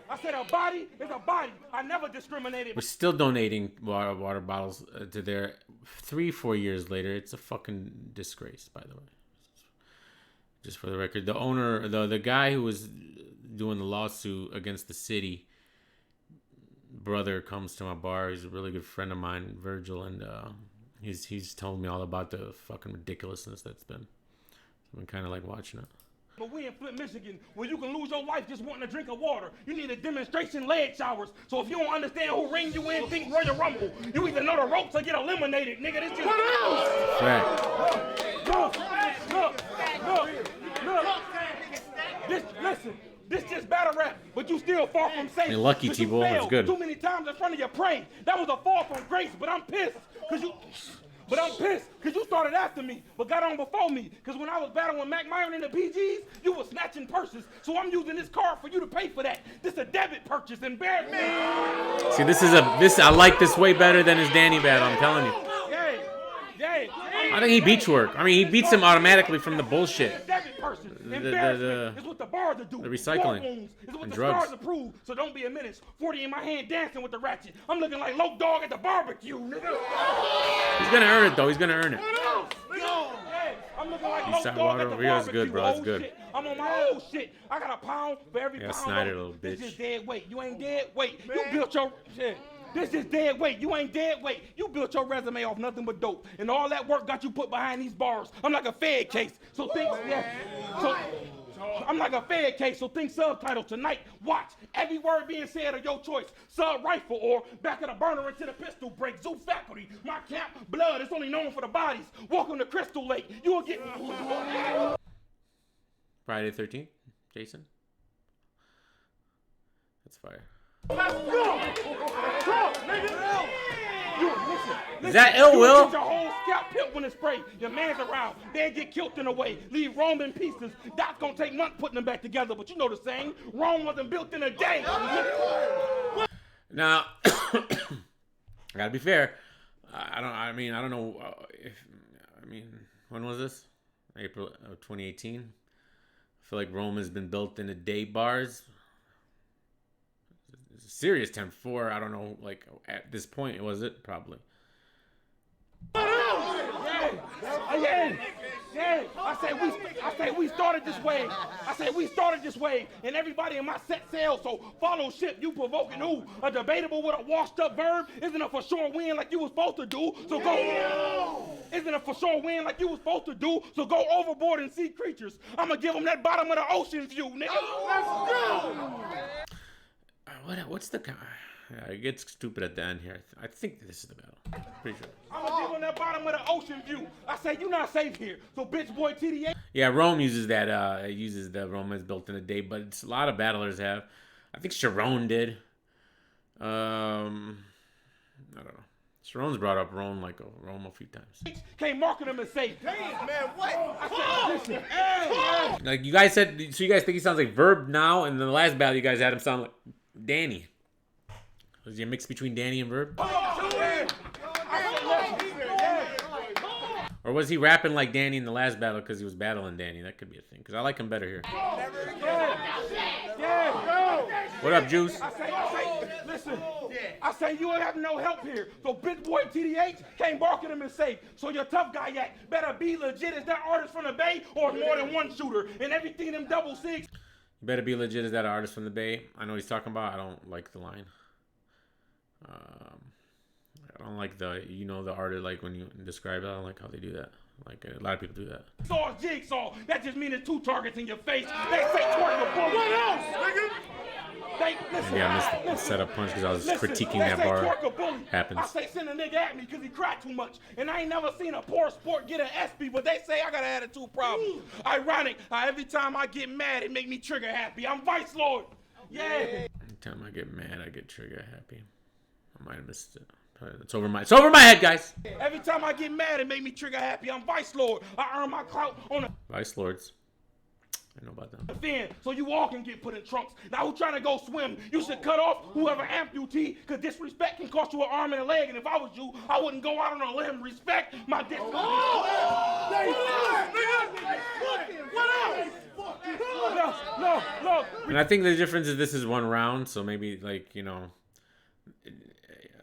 I said a body is a body. I never discriminated. we're still donating water bottles to their 3-4 years later. It's a fucking disgrace, by the way. Just for the record, the owner, the guy who was doing the lawsuit against the city, brother comes to my bar. He's a really good friend of mine, Virgil, and he's told me all about the fucking ridiculousness that's been. I've been kind of like watching it. But we in Flint, Michigan, where you can lose your life just wanting a drink of water. You need a demonstration leg showers. So if you don't understand who ring you in, think Royal Rumble. You either know the ropes or get eliminated, nigga. This just... Right. Look. Listen. This just battle rap, but you still far from safe. You're lucky, Cause you T-Ball. That's failed good. Too many times in front of your prey. That was a fall from grace, but I'm pissed. Because you started after me, but got on before me. Because when I was battling Mac Myron in the PGs, you were snatching purses. So I'm using this card for you to pay for that. This a debit purchase, embarrassment. See, I like this way better than his Danny battle. I'm telling you. Yeah. I think he beat Twork. I mean, he beats him automatically from the bullshit. Debit purchase. Embarrassment is what the bars do. The recycling Is what and the drugs. stars approve. So don't be a menace. 40 in my hand dancing with the ratchet. I'm looking like Low Dog at the barbecue, nigga. He's gonna earn it though. He's gonna earn it. I'm looking like East Low Side Dog Water at the over here is barbecue. good, bro. It's Old good. shit. I'm on my old shit. I got a pound for every Yeah, pound. Snyder, of- little This bitch. is dead weight. You ain't dead weight. You built your shit. This is dead weight. You ain't dead weight. You built your resume off nothing but dope. And all that work got you put behind these bars. I'm like a Fed case. So think, I'm like a Fed case, so think subtitle tonight. Watch every word being said of your choice. Sub rifle or back of the burner into the pistol break. Zoo faculty, my cap, blood. It's only known for the bodies. Welcome to Crystal Lake. You will get. Friday the 13th, Jason. That's fire. Let's go! Nigga! Listen, Is that ill will? Get your whole scalp pimp when it's sprayed. Your man's around. They get killed in a way. Leave Rome in pieces. That's gonna take months putting them back together. But you know the saying. Rome wasn't built in a day. Now, I gotta be fair. I don't know when was this? April of 2018. I feel like Rome has been built in a day. Bars. It's a serious 10-4. I don't know. Like at this point, was it probably? Yeah. I say we started this way. And everybody in my set sails. So follow ship. You provoking who? A debatable with a washed up verb? Isn't a for sure win like you was supposed to do? So go. Isn't a for sure win like you was supposed to do? So go overboard and see creatures. I'ma give them that bottom of the ocean view, nigga. Let's go. What's the guy? Yeah, it gets stupid at the end here. I think this is the battle. Pretty sure. I'm gonna give them that bottom of the ocean view. I say you not safe here. So bitch boy TDA. Yeah, Rome uses that. Uses the Rome is built in a day, but it's a lot of battlers have. I think Sharon did. I don't know. Sharon's brought up Rome a few times. Can't market him and say, damn man, what? I said, listen, Like you guys said, so you guys think he sounds like Verb now, and in the last battle you guys had him sound like Danny. Was he a mix between Danny and Verb? Or was he rapping like Danny in the last battle because he was battling Danny? That could be a thing. Because I like him better here. What up, Juice? I say you ain't have no help here. So bitch boy TDH can't market him and say, so your tough guy act better be legit as that artist from the Bay or more than one shooter and everything them double six. You better be legit as that artist from the Bay. I know what he's talking about. I don't like the line. I don't like the artist, like when you describe it. I don't like how they do that. Like a lot of people do that. Saw jigsaw. That just means it's 2 targets in your face. They say Twork a bully. What else, nigga? Maybe I missed the setup punch because I was critiquing that bar. Happens. I say send a nigga at me because he cried too much. And I ain't never seen a poor sport get an SP, but they say I got an attitude problem. Ironic how every time I get mad, it make me trigger happy. I'm Vice Lord. Yeah. Every time I get mad, I get trigger happy. I might have missed it. It's over my head, guys. Every time I get mad, it make me trigger happy. I'm Vice Lord. I earn my clout on the Vice Lords. I know about that. fin, so you all can get put in trunks. Now who's trying to go swim? You should cut off whoever amputee, because disrespect can cost you an arm and a leg, and if I was you, I wouldn't go out on a limb. Respect my disrespect. No. And I think the difference is this is 1 round, so maybe like, you know,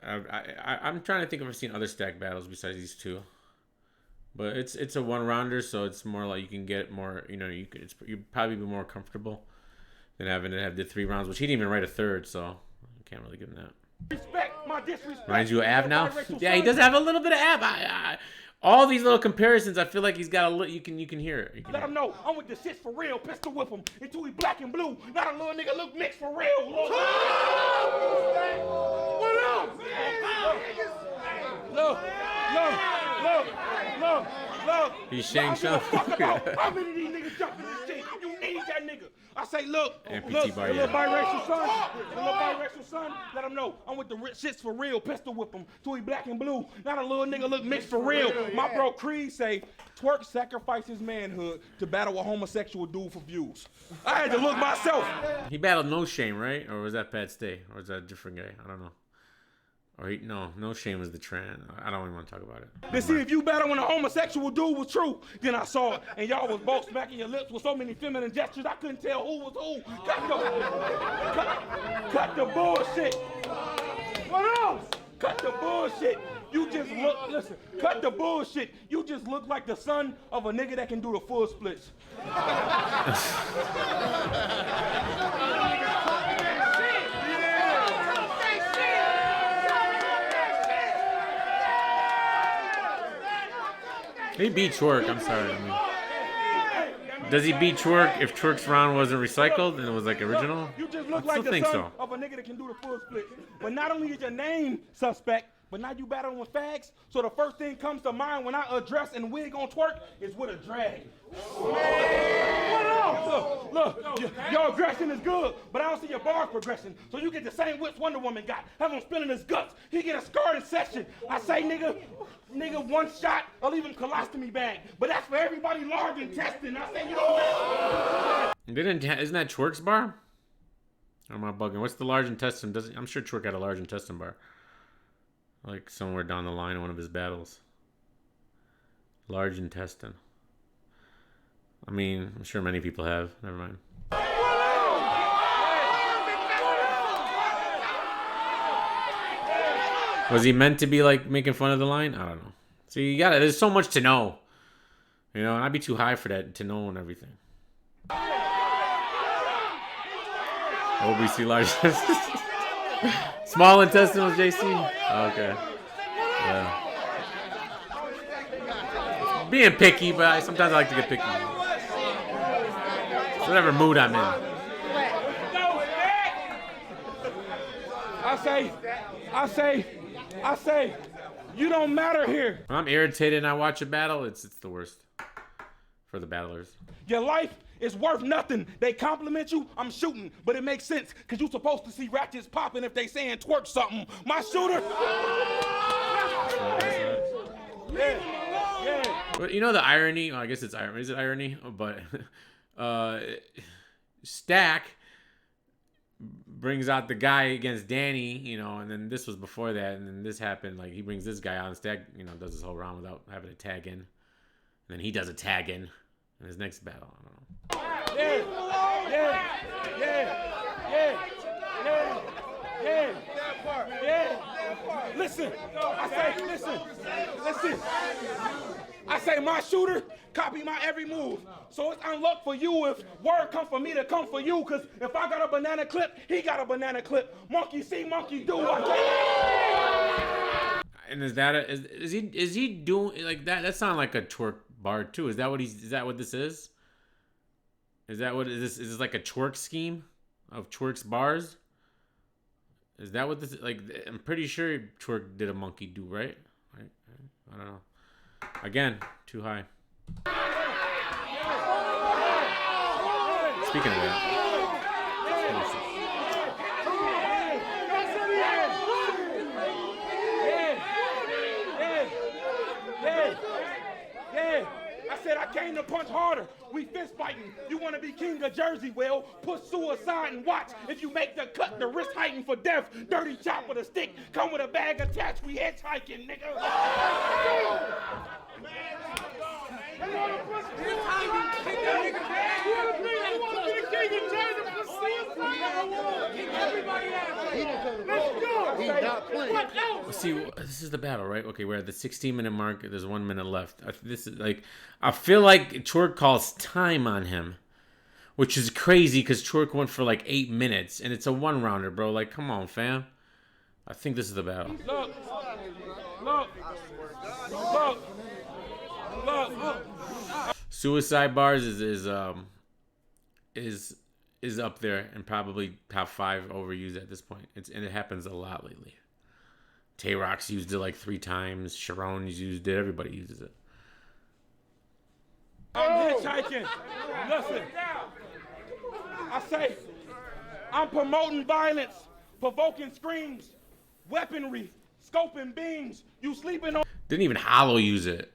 I'm trying to think if I've seen other stack battles besides these 2. But it's a 1-rounder, so it's more like you can get more, you know, you'd probably be more comfortable than having to have the 3 rounds, which he didn't even write a 3rd, so you can't really give him that. Respect my disrespect. Reminds you of Av now? Yeah, he does have a little bit of Av. All these little comparisons, I feel like he's got a little, you can hear it. Let him know I'm with the shits for real. Pistol whip him until he black and blue. Not a little nigga look mixed for real. What else? Look. He's Shang Tsung. How many of these niggas jumping this shit? You need that nigga. I say, look, the little biracial son, let him know I'm with the shits for real. Pistol whip him till he black and blue. Not a little nigga look mixed for real. My bro Creed say, Twork sacrificed his manhood to battle a homosexual dude for views. I had to look myself. He battled No Shame, right? Or was that Pat Stay? Or was that a different guy? I don't know. Or No Shame was the trend. I don't even want to talk about it. To see if you battle when a homosexual dude was true. Then I saw it, and y'all was both smacking your lips with so many feminine gestures, I couldn't tell who was who. Cut the bullshit. What else? Cut the bullshit. You just look, listen, cut the bullshit. You just look like the son of a nigga that can do the full splits. He beat Twork, I'm sorry. I mean, does he beat Twork if Twork's round wasn't recycled and it was like original? You just look like the son of a nigga that can do the full split. But not only is your name suspect, but now you battling with fags, so the first thing comes to mind when I address and wig on Twork is with a drag. What else? Look, your aggression is good, but I don't see your bars progression. So you get the same whips Wonder Woman got. Have him spilling his guts. He get a scarred in section. I say, nigga, 1 shot, I'll leave him colostomy bag. But that's for everybody large intestine. I say, you don't know. Isn't that Twork's bar? Or am I bugging? What's the large intestine? I'm sure Twork had a large intestine bar. Like somewhere down the line in one of his battles. Large intestine. I mean, I'm sure many people have. Never mind. Was he meant to be like making fun of the line? I don't know. See, there's so much to know. You know, and I'd be too high for that to know and everything. OBC large intestine. Small intestine was JC? Okay. Yeah. Being picky, but sometimes I like to get picky. Whatever mood I'm in. I say, you don't matter here. When I'm irritated and I watch a battle, it's the worst for the battlers. Your life is worth nothing. They compliment you, I'm shooting. But it makes sense, because you're supposed to see ratchets popping if they saying twerk something. My shooter. Yeah. But you know the irony? Well, I guess it's irony. Is it irony? But Stack brings out the guy against Danny, you know, and then this was before that, and then this happened. Like, he brings this guy out, and Stack, you know, does this whole round without having a tag in. And then he does a tag in his next battle. I don't know. Listen. I say my shooter copy my every move. So it's unluck for you if word come for me to come for you. Cause if I got a banana clip, he got a banana clip. Monkey see, monkey do. And is he doing like that? That sounds like a twerk bar too. Is that what this is? Is that what is this? Is this like a twerk scheme of Twork's bars? Is that what this like? I'm pretty sure Twork did a monkey do, right? I don't know. Again, too high. Speaking of that. Yeah, I said I came to punch harder. We fist fighting. You want to be king of Jersey? Well, put suicide and watch. If you make the cut, the wrist heighten for death. Dirty chop with a stick. Come with a bag attached. We hitchhiking, nigga. See, this is the battle, right? Okay, we're at the 16-minute mark. There's 1 minute left. I feel like Twork calls time on him, which is crazy because Twork went for like 8 minutes, and it's a 1-rounder, bro. Like, come on, fam. I think this is the battle. Look. Suicide bars is up there and probably top 5 overused at this point. And it happens a lot lately. Tay-Rock's used it like 3 times. Sharon's used it. Everybody uses it. I'm hitchhiking. Listen. I say, I'm promoting violence, provoking screams, weaponry, scoping beams. You sleeping on Didn't even Hollow use it.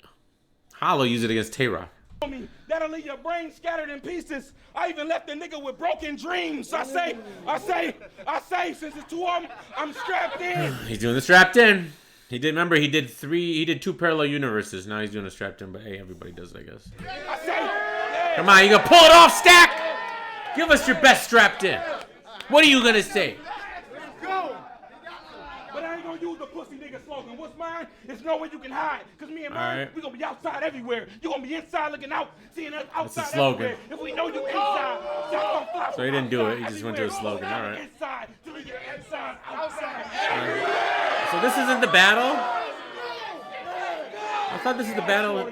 Hollow used it against Tay-Rock. me. That'll leave your brain scattered in pieces. I even left a nigga with broken dreams. I say, since it's 2 of them, I'm strapped in. He's doing the strapped in. He did 2 parallel universes. Now he's doing a strapped in, but hey, everybody does it, I guess. I say, yeah. Come on, you gonna pull it off, Stack? Give us your best strapped in. What are you gonna say? Go. But I ain't gonna use the pussy nigga slogan. What's mine? There's nowhere you can hide. Cause me and mine, right. we gonna be outside everywhere. You gonna be inside looking out, seeing us outside That's a slogan. everywhere. If we know you inside, shots gonna fly So he didn't do it. He outside just went to a everywhere. slogan. All right. Inside, till you get inside, outside. So this isn't the battle? I thought this is the battle.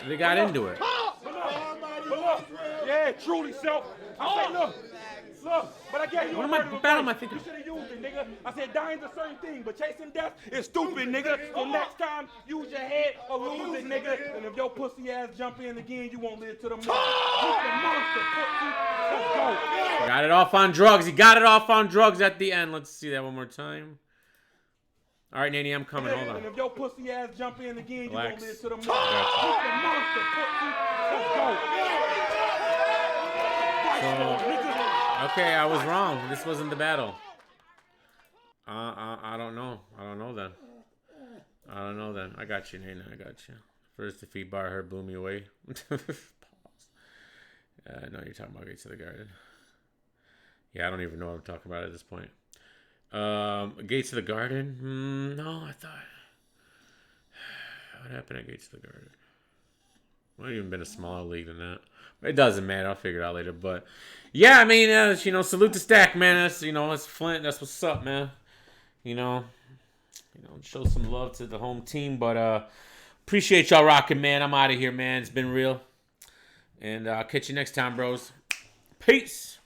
They got into it. But look, yeah, truly self. I say, look, but I gave you What a am I- word of battle am I advice. thinking? You should have used it, nigga. I said dying's a certain thing, but chasing death is stupid, nigga. So next time, use your head or lose it, nigga. And if your pussy ass jump in again, you won't live to the morning. Keep the monster, pussy. Let's go. Got it off on drugs. He got it off on drugs at the end. Let's see that one more time. All right, Nani, I'm coming. Hold And on. if your pussy ass jump in again, you Relax. won't live to the morning. Gotcha. Keep the monster, pussy. Let's go. Okay, I was wrong. This wasn't the battle. I don't know. I don't know then. I got you, Nana. I got you. First defeat bar her blew me away. Pause. No, you're talking about Gates of the Garden. Yeah, I don't even know what I'm talking about at this point. Gates of the Garden? No, I thought. What happened at Gates of the Garden? Might have even been a smaller league than that. But it doesn't matter. I'll figure it out later. But yeah, I mean, salute to Stack, man. That's it's Flint. That's what's up, man. Show some love to the home team. But appreciate y'all rocking, man. I'm out of here, man. It's been real. And I'll catch you next time, bros. Peace.